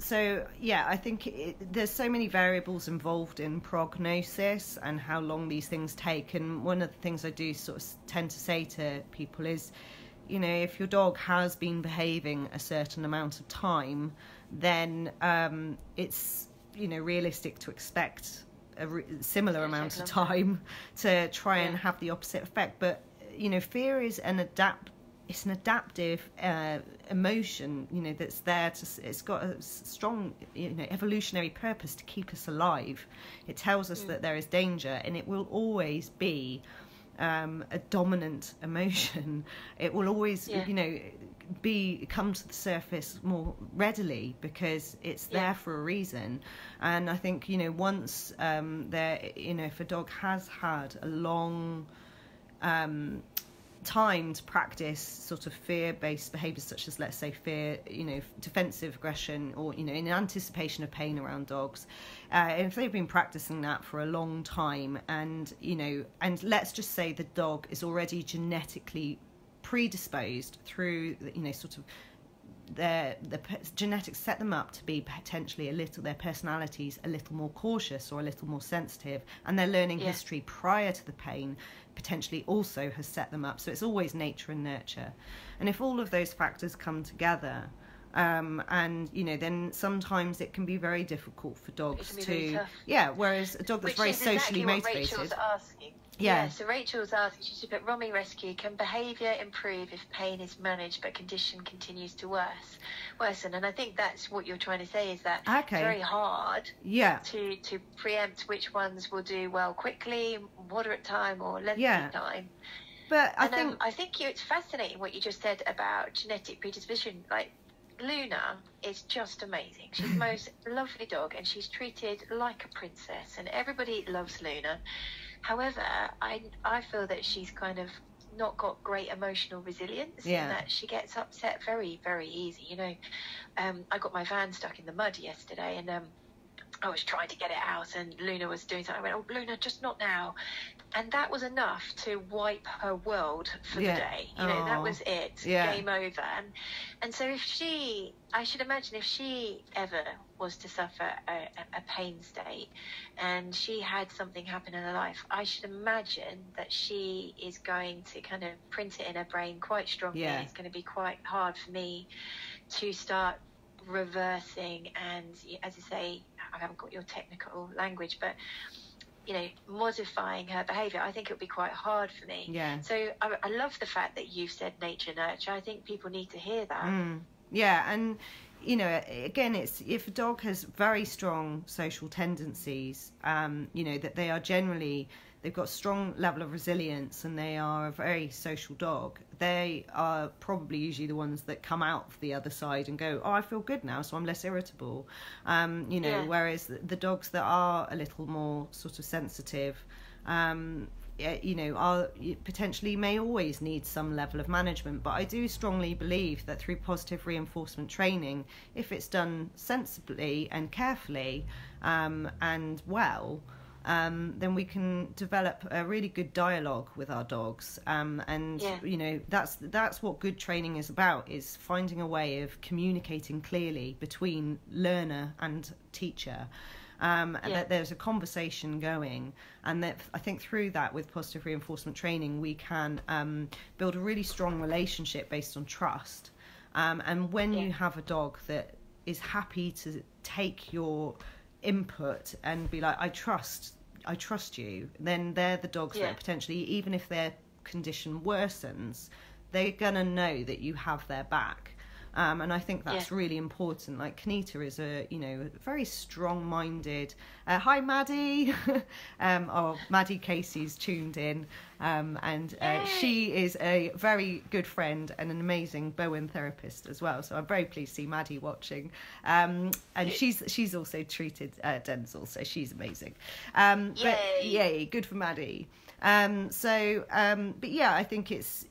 So yeah, I think there's so many variables involved in prognosis and how long these things take. And one of the things I do sort of tend to say to people is, you know, if your dog has been behaving a certain amount of time, then it's, you know, realistic to expect a similar amount of time to try and have the opposite effect. But, you know, fear is an adaptive emotion, you know, that's there it's got a strong, you know, evolutionary purpose to keep us alive. It tells us that there is danger, and it will always be a dominant emotion. It will always, you know, come to the surface more readily because it's there for a reason. And I think, you know, once you know, if a dog has had a long time to practice sort of fear-based behaviours, such as, let's say, fear, you know, defensive aggression, or, you know, in anticipation of pain around dogs, and if they've been practicing that for a long time, and, you know, and let's just say the dog is already genetically predisposed through, you know, sort of genetics set them up to be potentially their personalities a little more cautious or a little more sensitive, and their learning history prior to the pain potentially also has set them up. So it's always nature and nurture. And if all of those factors come together, and then sometimes it can be very difficult for dogs to, whereas a dog that's very socially motivated. Rachel's asking. Yeah, so Rachel's asking, she said, but Romy Rescue, can behaviour improve if pain is managed but condition continues to worsen? And I think that's what you're trying to say, is that it's very hard to preempt which ones will do well quickly, moderate time or lengthy time. But I think it's fascinating what you just said about genetic predisposition. Like, Luna is just amazing. She's the most lovely dog, and she's treated like a princess, and everybody loves Luna. However, I feel that she's kind of not got great emotional resilience, and that she gets upset very, very easy. I got my van stuck in the mud yesterday, and I was trying to get it out, and Luna was doing something. I went, "Oh, Luna, just not now." And that was enough to wipe her world for the day. That was it. Game over. And so I should imagine if she ever was to suffer a pain state and she had something happen in her life, I should imagine that she is going to kind of print it in her brain quite strongly. It's going to be quite hard for me to start reversing and, as I say, I haven't got your technical language, but modifying her behaviour. I think it would be quite hard for me. So I love the fact that you've said nature nurture. I think people need to hear that. And again, it's if a dog has very strong social tendencies, that they are generally, they've got a strong level of resilience and they are a very social dog, they are probably usually the ones that come out of the other side and go, oh, I feel good now, so I'm less irritable. Whereas the dogs that are a little more sort of sensitive, are potentially may always need some level of management. But I do strongly believe that through positive reinforcement training, if it's done sensibly and carefully and well, then we can develop a really good dialogue with our dogs. That's what good training is about, is finding a way of communicating clearly between learner and teacher. And that there's a conversation going, and that I think through that, with positive reinforcement training, we can build a really strong relationship based on trust. And when you have a dog that is happy to take your input and be like, I trust you, then they're the dogs that potentially, even if their condition worsens, they're gonna know that you have their back. And I think that's really important. Like, Kanita is a very strong-minded. Hi, Maddie. Maddie Casey's tuned in, and she is a very good friend and an amazing Bowen therapist as well. So I'm very pleased to see Maddie watching. And she's also treated Denzel, so she's amazing. But yay, good for Maddie. But yeah, I think it's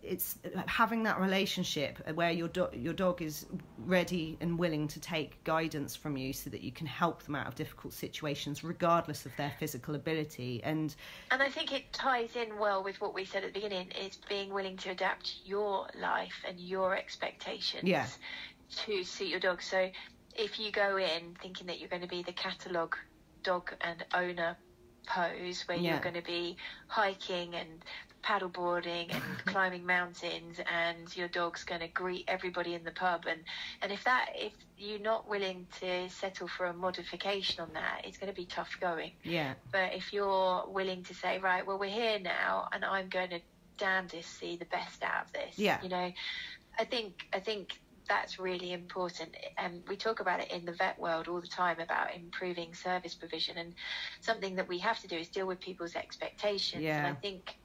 it's having that relationship where your dog is ready and willing to take guidance from you, so that you can help them out of difficult situations regardless of their physical ability. And I think it ties in well with what we said at the beginning, is being willing to adapt your life and your expectations to suit your dog. So if you go in thinking that you're going to be the catalogue dog and owner pose, where you're going to be hiking and paddleboarding and climbing mountains, and your dog's going to greet everybody in the pub, and if you're not willing to settle for a modification on that, it's going to be tough going. But if you're willing to say, right, well, we're here now, and I'm going to damnedest see the best out of this, I think that's really important. And we talk about it in the vet world all the time about improving service provision, and something that we have to do is deal with people's expectations. And I think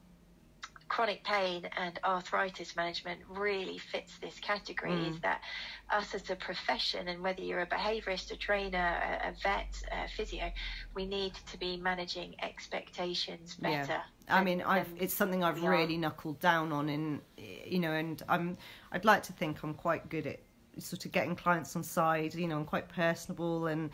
chronic pain and arthritis management really fits this category. Is that us as a profession, and whether you're a behaviourist, a trainer, a vet, a physio, we need to be managing expectations better. It's something I've really knuckled down on, and I'd like to think I'm quite good at sort of getting clients on side. You know, I'm quite personable, and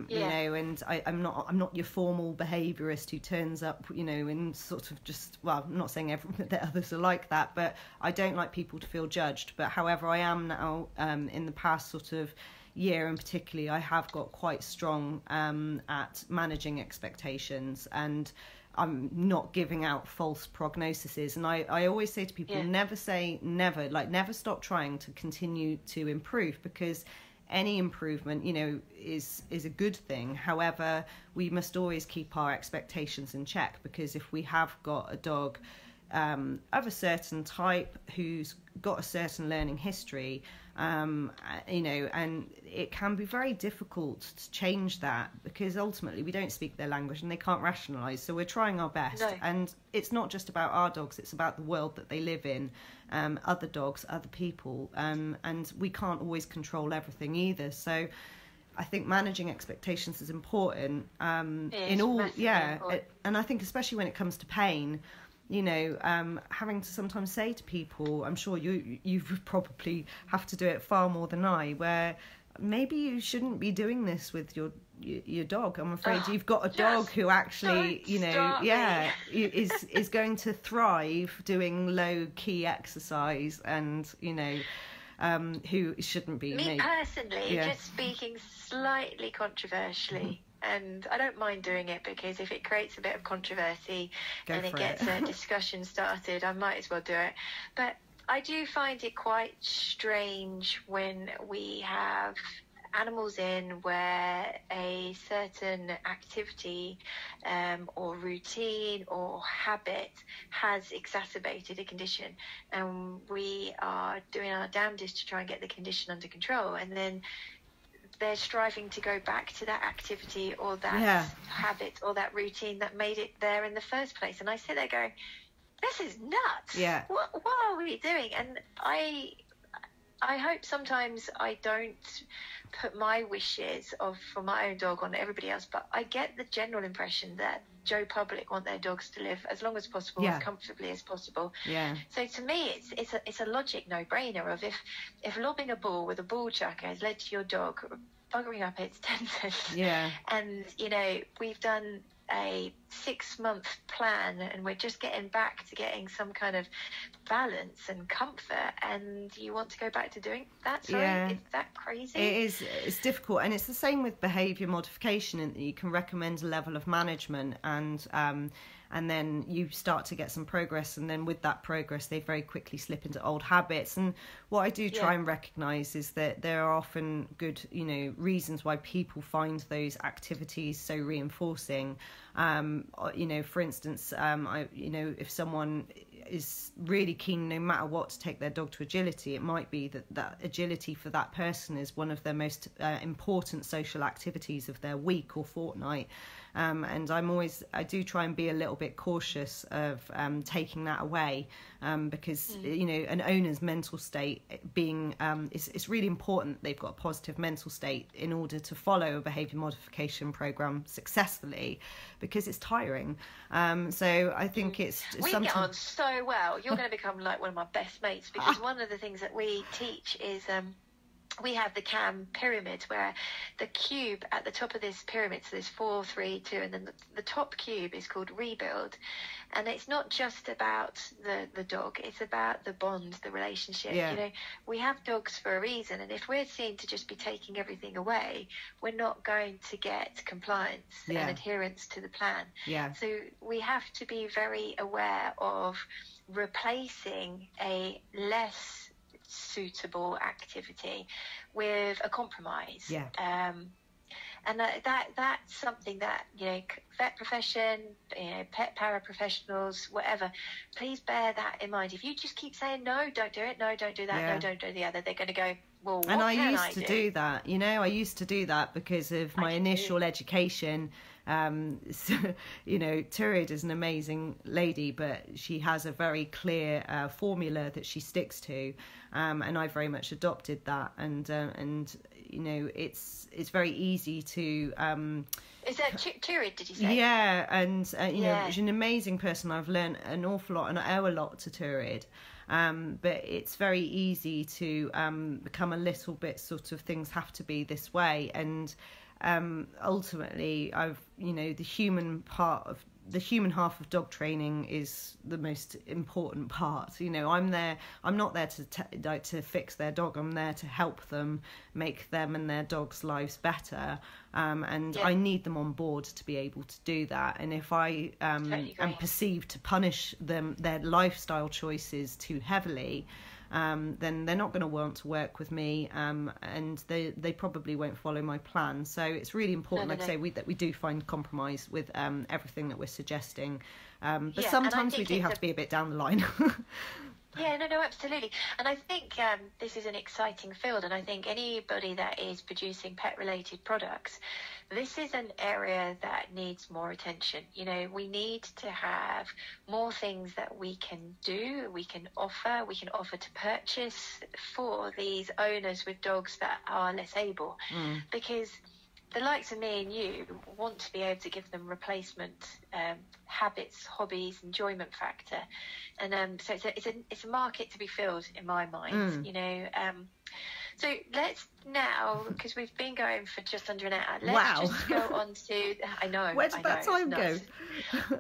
you know, and I'm not your formal behaviourist who turns up, you know, and sort of just, well, I'm not saying that others are like that, but I don't like people to feel judged. But however, I am now, in the past sort of year, and particularly, I have got quite strong at managing expectations, and I'm not giving out false prognoses. And I always say to people, never say never, like never stop trying to continue to improve, because any improvement, you know, is a good thing. However, we must always keep our expectations in check, because if we have got a dog of a certain type who's got a certain learning history, you know, and it can be very difficult to change that, because ultimately we don't speak their language and they can't rationalise. So we're trying our best. No. And it's not just about our dogs, it's about the world that they live in, other dogs, other people, and we can't always control everything either. So I think managing expectations is important, in all, important. And I think especially when it comes to pain, you know, having to sometimes say to people, I'm sure you probably have to do it far more than I, where maybe you shouldn't be doing this with your dog. I'm afraid you've got a dog who actually, you know, is going to thrive doing low key exercise, and you know, who shouldn't be. Me personally, just speaking slightly controversially. And I don't mind doing it, because if it creates a bit of controversy and it gets a discussion started, I might as well do it. But I do find it quite strange when we have animals in where a certain activity or routine or habit has exacerbated a condition, and we are doing our damnedest to try and get the condition under control, and then they're striving to go back to that activity or that habit or that routine that made it there in the first place. And I sit there going, this is nuts. Yeah. What are we doing? And I hope sometimes I don't put my wishes for my own dog on everybody else, but I get the general impression that Joe Public want their dogs to live as long as possible, as comfortably as possible. Yeah. So to me, it's a logic no-brainer of if lobbing a ball with a ball chucker has led to your dog buggering up its tendons. Yeah. And you know, we've done a 6-month plan, and we're just getting back to getting some kind of balance and comfort, and you want to go back to doing that? Sorry, is that crazy? It is. It's difficult, and it's the same with behaviour modification, in that you can recommend a level of management, and then you start to get some progress, and then with that progress they very quickly slip into old habits. And what I do try and recognise is that there are often good, you know, reasons why people find those activities so reinforcing. You know, for instance, you know, if someone is really keen, no matter what, to take their dog to agility, it might be that agility for that person is one of their most important social activities of their week or fortnight. And I do try and be a little bit cautious of taking that away, because you know, an owner's mental state being it's really important they've got a positive mental state in order to follow a behaviour modification program successfully, because it's tiring. So I think we get on so well. You're going to become like one of my best mates, because one of the things that we teach is we have the CAM pyramid, where the cube at the top of this pyramid, so there's 4, 3, 2, and then the top cube is called rebuild. And it's not just about the dog, it's about the bond, the relationship. You know, we have dogs for a reason, and if we're seen to just be taking everything away, we're not going to get compliance and adherence to the plan. So we have to be very aware of replacing a less suitable activity with a compromise. And that's something that, you know, vet profession, you know, pet paraprofessionals, whatever, please bear that in mind. If you just keep saying no, don't do it, no, don't do that, no, don't do the other, they're going to go, well, what and I can used I to do that, you know, I used to do that because of my initial education. So, you know, Turid is an amazing lady, but she has a very clear formula that she sticks to, and I very much adopted that, and you know, it's very easy to is that Turid, did you say? Yeah, and you know, she's an amazing person. I've learned an awful lot, and I owe a lot to Turid. But it's very easy to become a little bit sort of, things have to be this way, and ultimately, you know, the human half of dog training is the most important part. You know, I'm not there to fix their dog. I'm there to help them make them and their dogs' lives better. And I need them on board to be able to do that. And if I am perceived to punish them, their lifestyle choices too heavily, then they're not going to want to work with me, and they probably won't follow my plan. So it's really important, I say, that we do find compromise with everything that we're suggesting. But sometimes we do have to be a bit down the line. Yeah, no, absolutely. And I think this is an exciting field, and I think anybody that is producing pet-related products, this is an area that needs more attention. You know, we need to have more things that we can do, we can offer to purchase for these owners with dogs that are less able. Because the likes of me and you want to be able to give them replacement habits, hobbies, enjoyment factor, and so it's a market to be filled in my mind. You know, so let's now, because we've been going for just under an hour. Let's just go on to. I know. Where did that time go?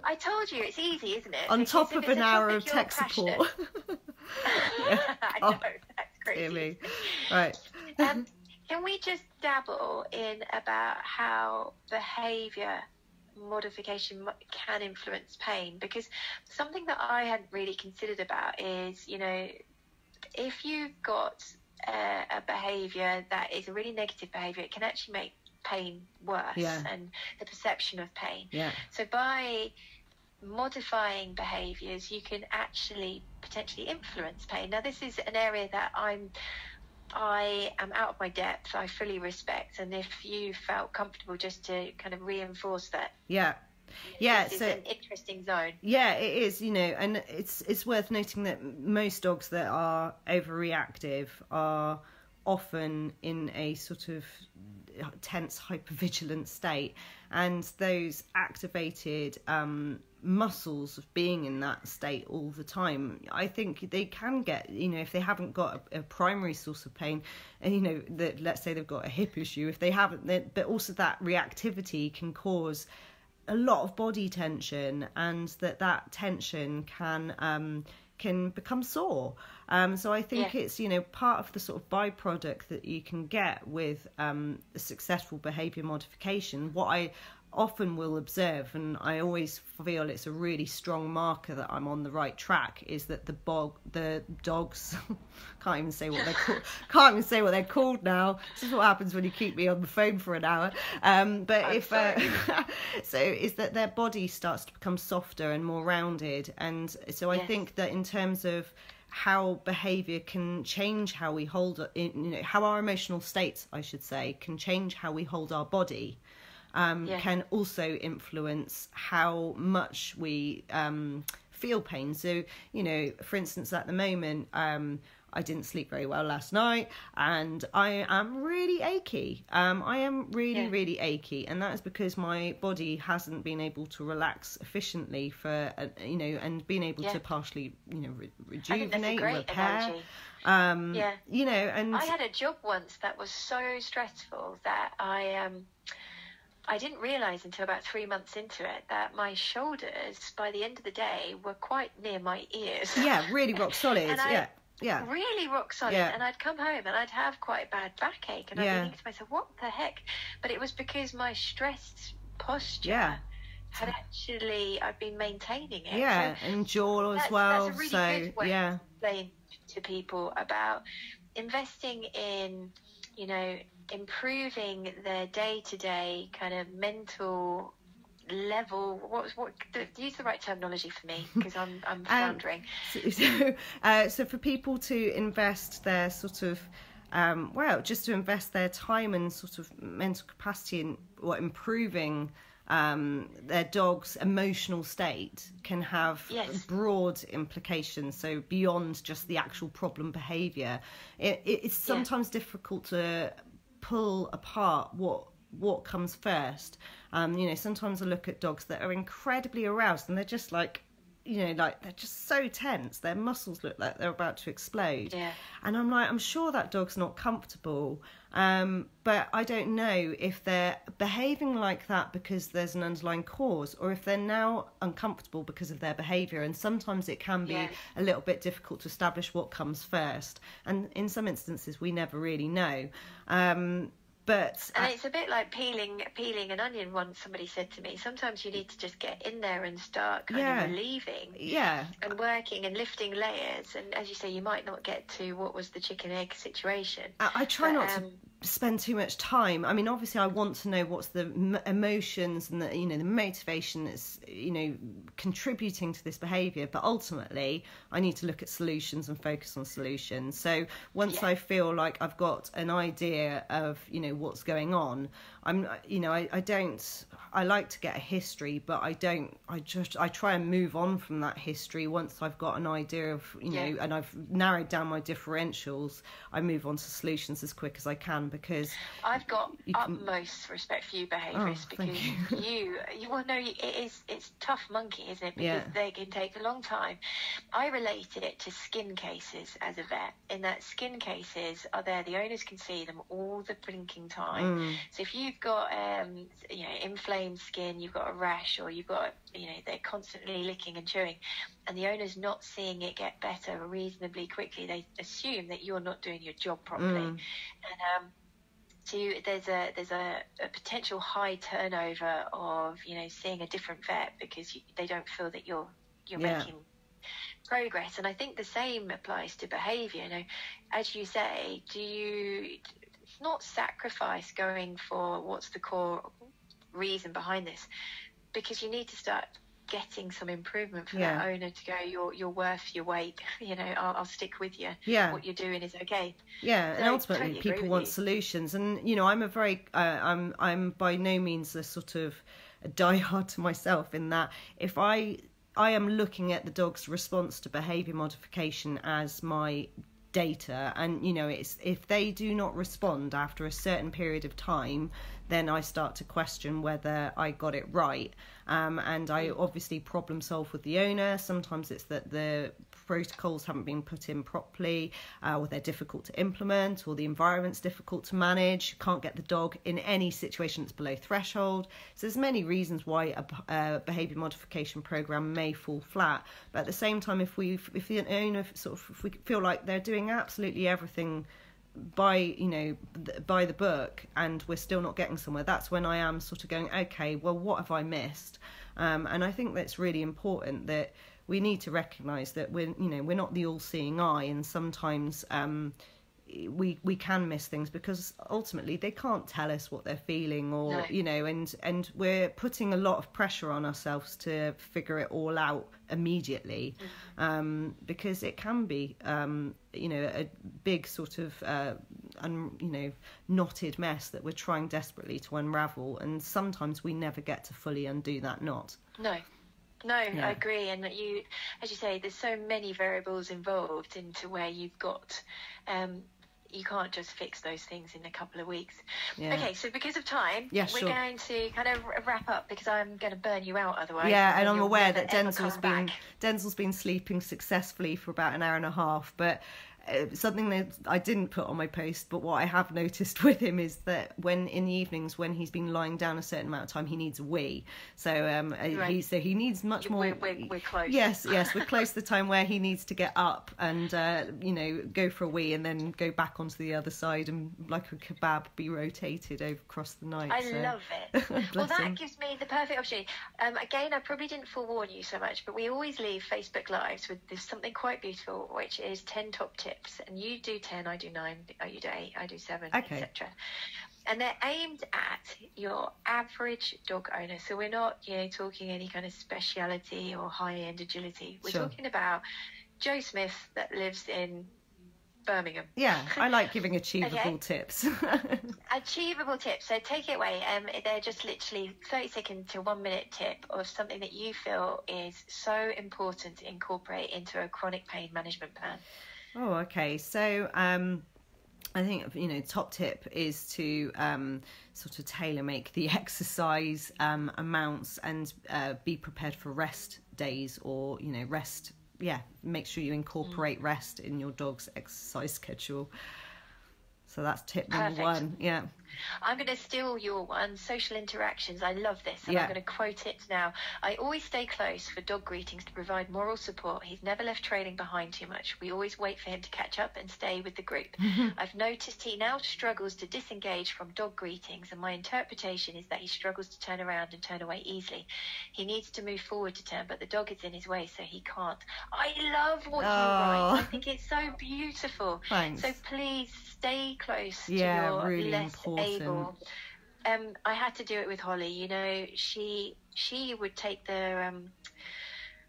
I told you it's easy, isn't it? On top of an hour of tech support. I know, that's crazy. Right. Can we just dabble in about how behaviour modification can influence pain? Because something that I hadn't really considered about is, you know, if you've got a behaviour that is a really negative behaviour, it can actually make pain worse, and the perception of pain. So by modifying behaviours, you can actually potentially influence pain. Now, this is an area that I am out of my depth. I fully respect, and if you felt comfortable just to kind of reinforce that. It's an interesting zone. Yeah, it is, you know, and it's worth noting that most dogs that are overreactive are often in a sort of tense, hypervigilant state, and those activated muscles of being in that state all the time, I think they can get, you know, if they haven't got a primary source of pain, and you know, that, let's say they've got a hip issue, if they haven't, but also that reactivity can cause a lot of body tension, and that tension can become sore. So I think it's, you know, part of the sort of byproduct that you can get with a successful behaviour modification. What I often will observe, and I always feel it's a really strong marker that I'm on the right track, is that the dogs can't even say what they're called now. This is what happens when you keep me on the phone for an hour. So is that their body starts to become softer and more rounded, and so I think that in terms of how behaviour can change how we hold, you know, how our emotional states, I should say, can change how we hold our body. Can also influence how much we feel pain. So, you know, for instance, at the moment, I didn't sleep very well last night, and I am really achy. I am really achy, and that is because my body hasn't been able to relax efficiently for, you know, and being able to partially, you know, rejuvenate, repair. You know, and I had a job once that was so stressful that I didn't realise until about 3 months into it that my shoulders, by the end of the day, were quite near my ears. Yeah, really rock solid. Really rock solid. And I'd come home and I'd have quite a bad backache, and I'd be thinking to myself, what the heck? But it was because my stressed posture had actually, I've been maintaining it. Yeah, so and jaw as well. That's a really good way to explain to people about investing in, you know, improving their day-to-day kind of mental level. Use the right terminology for me, because I'm floundering. So for people to invest their sort of just to invest their time and sort of mental capacity in improving their dog's emotional state can have broad implications. So beyond just the actual problem behaviour, it's sometimes difficult to pull apart what comes first. Sometimes I look at dogs that are incredibly aroused and they're just like, like they're just so tense. Their muscles look like they're about to explode. Yeah. And I'm like, I'm sure that dog's not comfortable. But I don't know if they're behaving like that because there's an underlying cause, or if they're now uncomfortable because of their behaviour. And sometimes it can be a little bit difficult to establish what comes first. And in some instances, we never really know. And it's a bit like peeling an onion. Once somebody said to me, sometimes you need to just get in there and start kind of relieving and working and lifting layers. And as you say, you might not get to what was the chicken egg situation. I try not to spend too much time. I mean, obviously I want to know what's the emotions and the motivation that's contributing to this behaviour, but ultimately I need to look at solutions and focus on solutions. So once I feel like I've got an idea of what's going on, I like to get a history, but I try and move on from that history. Once I've got an idea of and I've narrowed down my differentials, I move on to solutions as quick as I can, because I've got utmost respect for you behaviourists, because it's tough monkey, isn't it? Because they can take a long time. I related it to skin cases as a vet, in that skin cases are there, the owners can see them all the blinking time. So if you've got inflamed skin, you've got a rash, or you've got they're constantly licking and chewing, and the owner's not seeing it get better reasonably quickly, they assume that you're not doing your job properly. And so there's a potential high turnover of seeing a different vet because they don't feel that you're making progress. And I think the same applies to behaviour. As you say, not sacrifice going for what's the core reason behind this, because you need to start getting some improvement for that owner to go, you're worth your weight, I'll stick with you, what you're doing is okay. And ultimately totally people want solutions. And I'm a very I'm by no means a sort of a diehard to myself, in that if I am looking at the dog's response to behaviour modification as my data, and it's, if they do not respond after a certain period of time, then I start to question whether I got it right. And I obviously problem solve with the owner. Sometimes it's that the protocols haven't been put in properly, or they're difficult to implement, or the environment's difficult to manage. You can't get the dog in any situation that's below threshold. So there's many reasons why a behaviour modification program may fall flat. But at the same time, if the owner if we feel like they're doing absolutely everything by the book and we're still not getting somewhere, that's when I am sort of going, okay, well, what have I missed? And I think that's really important, that we need to recognise that we're not the all-seeing eye, and sometimes we can miss things because ultimately they can't tell us what they're feeling, or and we're putting a lot of pressure on ourselves to figure it all out immediately, because it can be a big sort of knotted mess that we're trying desperately to unravel, and sometimes we never get to fully undo that knot. I agree. And you, as you say, there's so many variables involved into where you've got you can't just fix those things in a couple of weeks. Okay, so because of time, we're going to kind of wrap up, because I'm going to burn you out otherwise. And I'm aware that Denzel's been sleeping successfully for about an hour and a half, but something that I didn't put on my post, but what I have noticed with him is that when in the evenings, when he's been lying down a certain amount of time, he needs a wee. So he needs much more. We're close. Yes, we're close to the time where he needs to get up and go for a wee, and then go back onto the other side, and like a kebab, be rotated across the night. I love it. Well, that gives me the perfect opportunity. Again, I probably didn't forewarn you so much, but we always leave Facebook Lives with something quite beautiful, which is 10 top tips. And you do 10, I do 9, you do 8, I do 7, etc. And they're aimed at your average dog owner. So we're not talking any kind of speciality or high-end agility. We're talking about Joe Smith that lives in Birmingham. I like giving achievable tips. Achievable tips. So take it away. They're just literally 30-second to 1-minute tip of something that you feel is so important to incorporate into a chronic pain management plan. Oh, okay. So I think, top tip is to sort of tailor make the exercise amounts and be prepared for rest days, or, rest. Yeah, make sure you incorporate rest in your dog's exercise schedule. So that's tip number one. Yeah. I'm going to steal your one, social interactions. I love this, and I'm going to quote it now. I always stay close for dog greetings to provide moral support. He's never left trailing behind too much. We always wait for him to catch up and stay with the group. I've noticed he now struggles to disengage from dog greetings, and my interpretation is that he struggles to turn around and turn away easily. He needs to move forward to turn, but the dog is in his way, so he can't. I love what you write. I think it's so beautiful. Thanks. So please stay close to your really less important. able. I had to do it with Holly. She would take the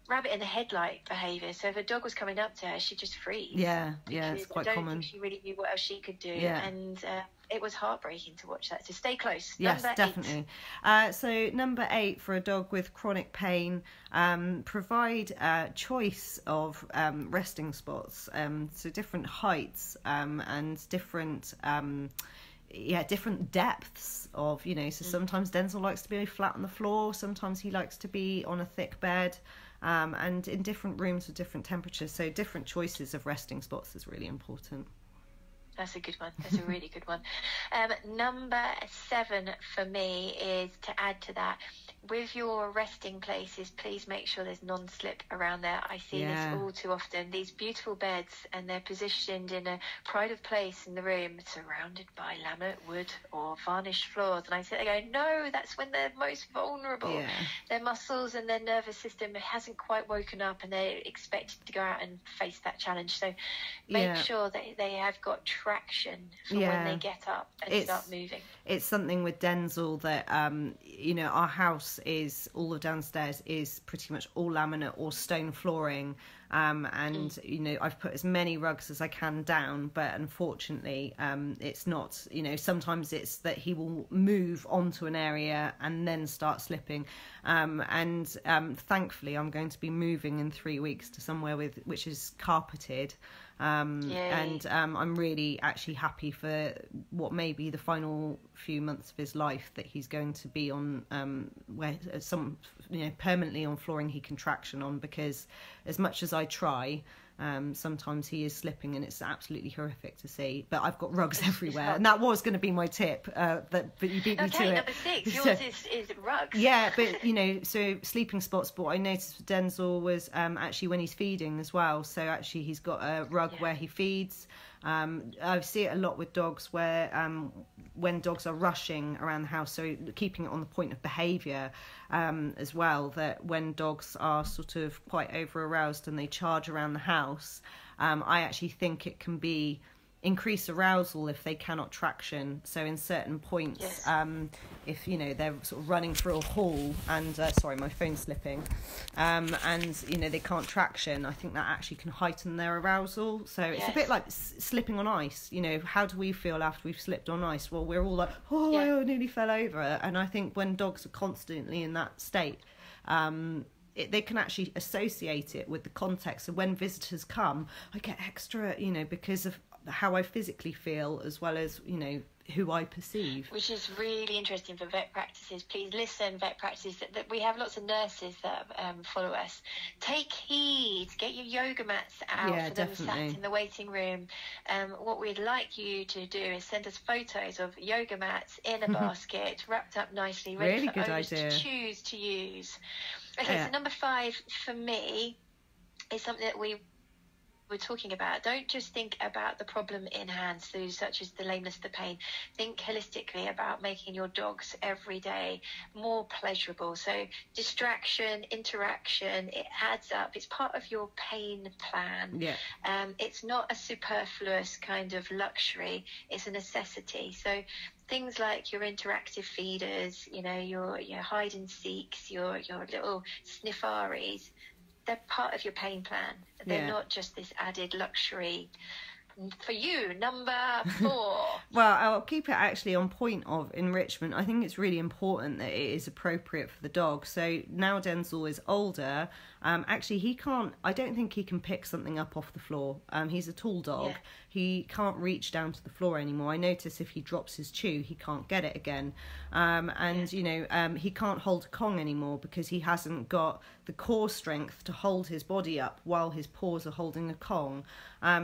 rabbit in the headlight behaviour. So if a dog was coming up to her, she'd just freeze. Yeah, it's quite I don't common. think she really knew what else she could do. Yeah. And it was heartbreaking to watch that. So stay close. Yes, Number definitely. 8. So number 8 for a dog with chronic pain, provide a choice of resting spots. So different heights and different different depths of, so sometimes Denzel likes to be flat on the floor, sometimes he likes to be on a thick bed, and in different rooms with different temperatures. So different choices of resting spots is really important. That's a good one. That's a really good one. Number 7 for me is to add to that. With your resting places, please make sure there's non-slip around there. I see this all too often. These beautiful beds, and they're positioned in a pride of place in the room, surrounded by laminate wood or varnished floors. And I sit there going, no, that's when they're most vulnerable. Yeah. Their muscles and their nervous system hasn't quite woken up, and they're expected to go out and face that challenge. So make sure that they have got traction for when they get up and start moving. It's something with Denzel that, our house is, all of downstairs is pretty much all laminate or stone flooring, and I've put as many rugs as I can down, but unfortunately it's not, sometimes it's that he will move onto an area and then start slipping, and thankfully I'm going to be moving in 3 weeks to somewhere which is carpeted, and I'm really actually happy for what may be the final few months of his life that he's going to be on where permanently on flooring he can traction on, because as much as I try, sometimes he is slipping, and it's absolutely horrific to see. But I've got rugs everywhere, and that was going to be my tip, but you beat me to it. Number 6, yours is rugs. Yeah, but so sleeping spots. But what I noticed with Denzel was actually when he's feeding as well. So actually he's got a rug where he feeds. I see it a lot with dogs where when dogs are rushing around the house, so keeping it on the point of behaviour as well, that when dogs are sort of quite over aroused and they charge around the house, I actually think it can be increase arousal if they cannot traction. So in certain points, if they're sort of running through a hall and sorry, my phone's slipping, and they can't traction, I think that actually can heighten their arousal. So it's a bit like slipping on ice. How do we feel after we've slipped on ice? Well, we're all like, I nearly fell over. And I think when dogs are constantly in that state, they can actually associate it with the context. So when visitors come, I get extra, because of how I physically feel, as well as who I perceive. Which is really interesting for vet practices. Please listen, vet practices, that we have lots of nurses that follow us. Take heed, get your yoga mats out for them sat in the waiting room. What we'd like you to do is send us photos of yoga mats in a basket, wrapped up nicely, ready really for good owners idea. to choose to use. Okay, so number 5 for me is something that we're talking about. Don't just think about the problem in hand, such as the lameness, the pain. Think holistically about making your dog's every day more pleasurable. So distraction, interaction, it adds up. It's part of your pain plan. It's not a superfluous kind of luxury. It's a necessity. So things like your interactive feeders, your hide and seeks, your little sniffaris, they're part of your pain plan. They're not just this added luxury for you, number 4. Well, I'll keep it actually on point of enrichment. I think it's really important that it is appropriate for the dog. So now Denzel is older. Actually, I don't think he can pick something up off the floor. He's a tall dog. Yeah. He can't reach down to the floor anymore. I notice if he drops his chew, he can't get it again. He can't hold a Kong anymore because he hasn't got the core strength to hold his body up while his paws are holding a Kong.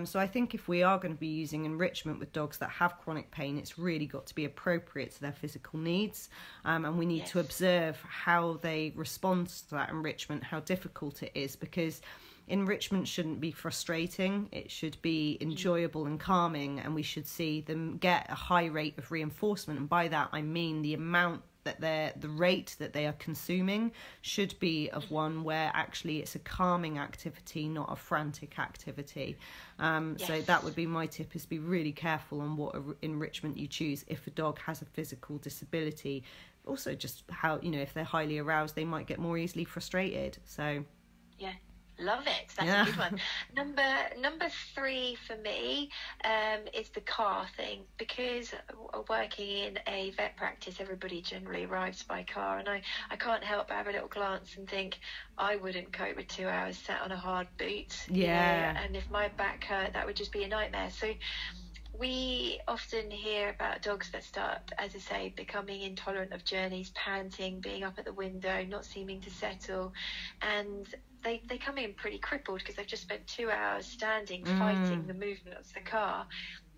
So I think if we are going to be using enrichment with dogs that have chronic pain, it's really got to be appropriate to their physical needs. And we need to observe how they respond to that enrichment, how difficult it is, because enrichment shouldn't be frustrating. It should be enjoyable and calming, and we should see them get a high rate of reinforcement. And by that I mean the amount that the rate that they are consuming should be of one where actually it's a calming activity, not a frantic activity. So that would be my tip, is be really careful on what enrichment you choose if a dog has a physical disability. Also just how, if they're highly aroused, they might get more easily frustrated. So yeah, love it. That's a good one. Number 3 for me is the car thing, because working in a vet practice, everybody generally arrives by car, and I can't help but have a little glance and think I wouldn't cope with 2 hours sat on a hard boot. And if my back hurt, that would just be a nightmare. So we often hear about dogs that start, as I say, becoming intolerant of journeys, panting, being up at the window, not seeming to settle, and they come in pretty crippled because they've just spent 2 hours standing, fighting the movement of the car.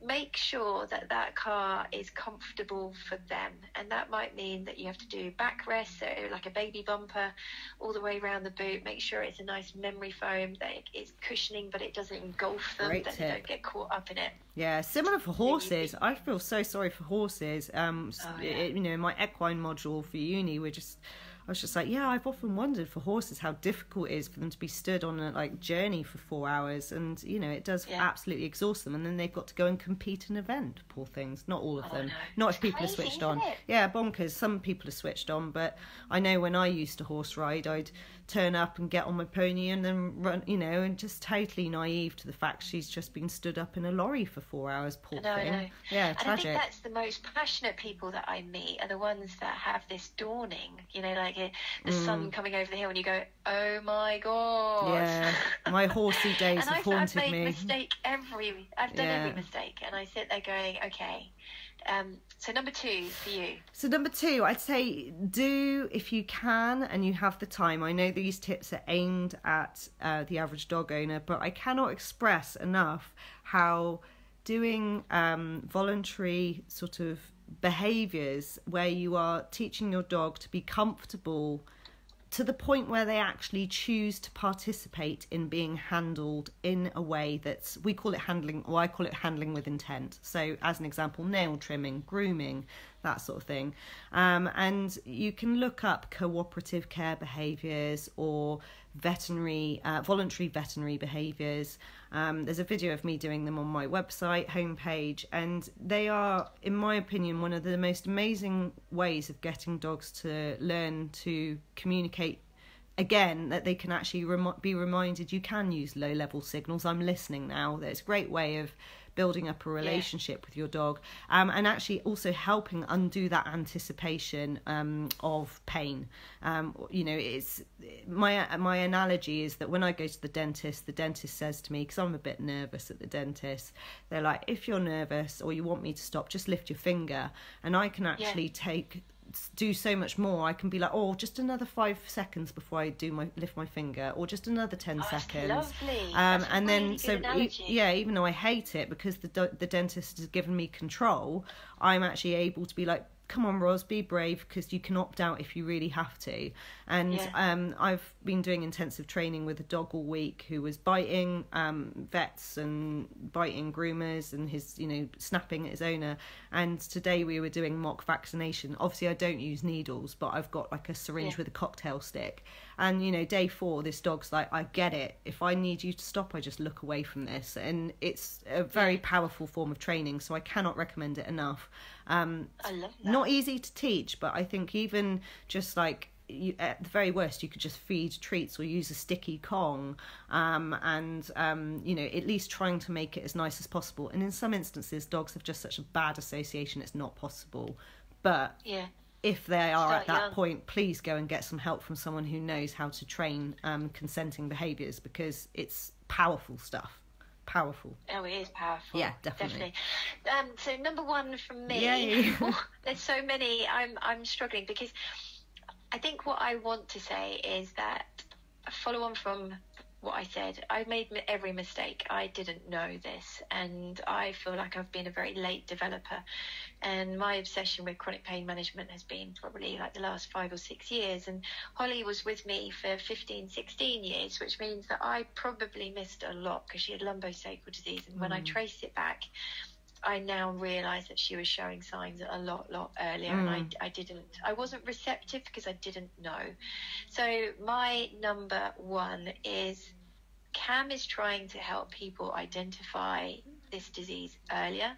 Make sure that car is comfortable for them, and that might mean that you have to do backrest, so like a baby bumper all the way around the boot. Make sure it's a nice memory foam, that it's cushioning but it doesn't engulf them, that they don't get caught up in it. Yeah, similar for horses. I feel so sorry for horses. In my equine module for uni, I was just like, I've often wondered for horses how difficult it is for them to be stood on a journey for 4 hours, and it does absolutely exhaust them, and then they've got to go and compete in an event. Poor things. Not all of them. No. Not if people are switched on. Yeah, bonkers. Some people are switched on, but I know when I used to horse ride, I'd turn up and get on my pony and then run, and just totally naive to the fact she's just been stood up in a lorry for 4 hours. Poor thing. I know. Yeah, and tragic. I think that's the most passionate people that I meet are the ones that have this dawning, the sun coming over the hill, and you go, oh my god. Yeah, my horsey days have haunted me. I've made I've done every mistake, and I sit there going, okay. So number 2 for you. So number 2, I'd say do, if you can and you have the time. I know these tips are aimed at the average dog owner, but I cannot express enough how doing voluntary sort of behaviours where you are teaching your dog to be comfortable to the point where they actually choose to participate in being handled in a way that's, we call it handling, or I call it handling with intent. So as an example, nail trimming, grooming, that sort of thing. And you can look up cooperative care behaviours or voluntary veterinary behaviours. There's a video of me doing them on my website homepage, and they are, in my opinion, one of the most amazing ways of getting dogs to learn to communicate. Again, that they can actually be reminded you can use low-level signals. I'm listening now. That's a great way of building up a relationship with your dog, and actually also helping undo that anticipation of pain. It's my analogy is that when I go to the dentist says to me, because I'm a bit nervous at the dentist, they're like, if you're nervous or you want me to stop, just lift your finger, and I can actually do so much more. I can be like, just another 5 seconds before I lift my finger, or just another 10 seconds. Lovely. And then even though I hate it, because the dentist has given me control, I'm actually able to be like, come on, Roz, be brave, because you can opt out if you really have to. And I've been doing intensive training with a dog all week who was biting vets and biting groomers and his, snapping at his owner. And today we were doing mock vaccination. Obviously, I don't use needles, but I've got like a syringe with a cocktail stick. And, day 4, this dog's like, I get it. If I need you to stop, I just look away from this. And it's a very powerful form of training, so I cannot recommend it enough. I love that. Not easy to teach, but I think even just like at the very worst, you could just feed treats or use a sticky Kong, and at least trying to make it as nice as possible. And in some instances, dogs have just such a bad association, it's not possible. But if they are at that point, please go and get some help from someone who knows how to train consenting behaviours, because it's powerful stuff. Powerful. Oh, it is powerful. Yeah, definitely. So number one from me. Yay. There's so many. I'm struggling, because I think what I want to say is that, follow on from what I said, I made every mistake. I didn't know this, and I feel like I've been a very late developer, and my obsession with chronic pain management has been probably like the last 5 or 6 years, and Holly was with me for 15, 16 years, which means that I probably missed a lot, because she had lumbosacral disease, and when I traced it back, I now realise that she was showing signs a lot earlier, and I wasn't receptive because I didn't know. So my number one is, CAM is trying to help people identify this disease earlier.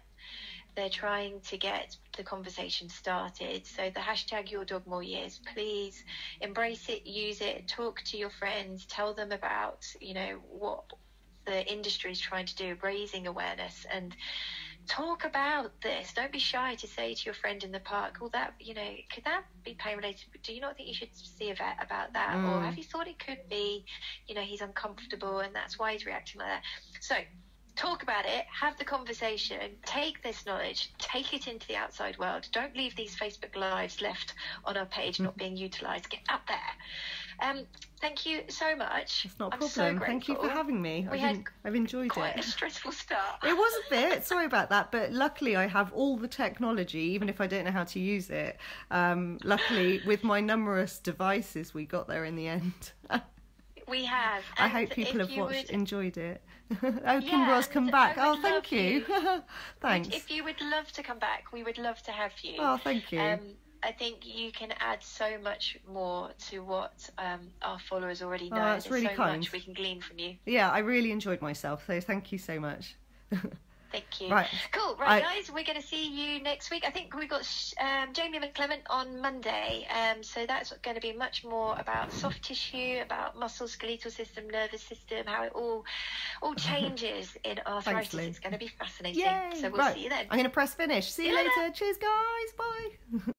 They're trying to get the conversation started. So the hashtag Your Dog More Years, please embrace it, use it, talk to your friends, tell them about, what the industry is trying to do, raising awareness, and talk about this. Don't be shy to say to your friend in the park, could that be pain related? Do you not think you should see a vet about that? Or have you thought it could be, he's uncomfortable and that's why he's reacting like that? So talk about it, have the conversation, take this knowledge, take it into the outside world. Don't leave these Facebook Lives left on our page not being utilised. Get out there. Thank you so much. It's not a I'm problem. So Thank you for having me. I've enjoyed quite it. a stressful start. It was a bit. Sorry about that. But luckily, I have all the technology, even if I don't know how to use it. Luckily, with my numerous devices, we got there in the end. We have. I hope people have enjoyed it. Can Roz come back? Oh, thank you. Thanks. If you would love to come back, we would love to have you. Oh, thank you. I think you can add so much more to what our followers already know. That's really so kind. Much we can glean from you. Yeah, I really enjoyed myself, so thank you so much. Thank you. Right. Cool. Right, guys, we're going to see you next week. I think we've got Jamie McClement on Monday. So that's going to be much more about soft tissue, about muscle, skeletal system, nervous system, how it all changes in arthritis. Thanks, it's going to be fascinating. Yay. So we'll see you then. I'm going to press finish. See you later. Cheers, guys. Bye.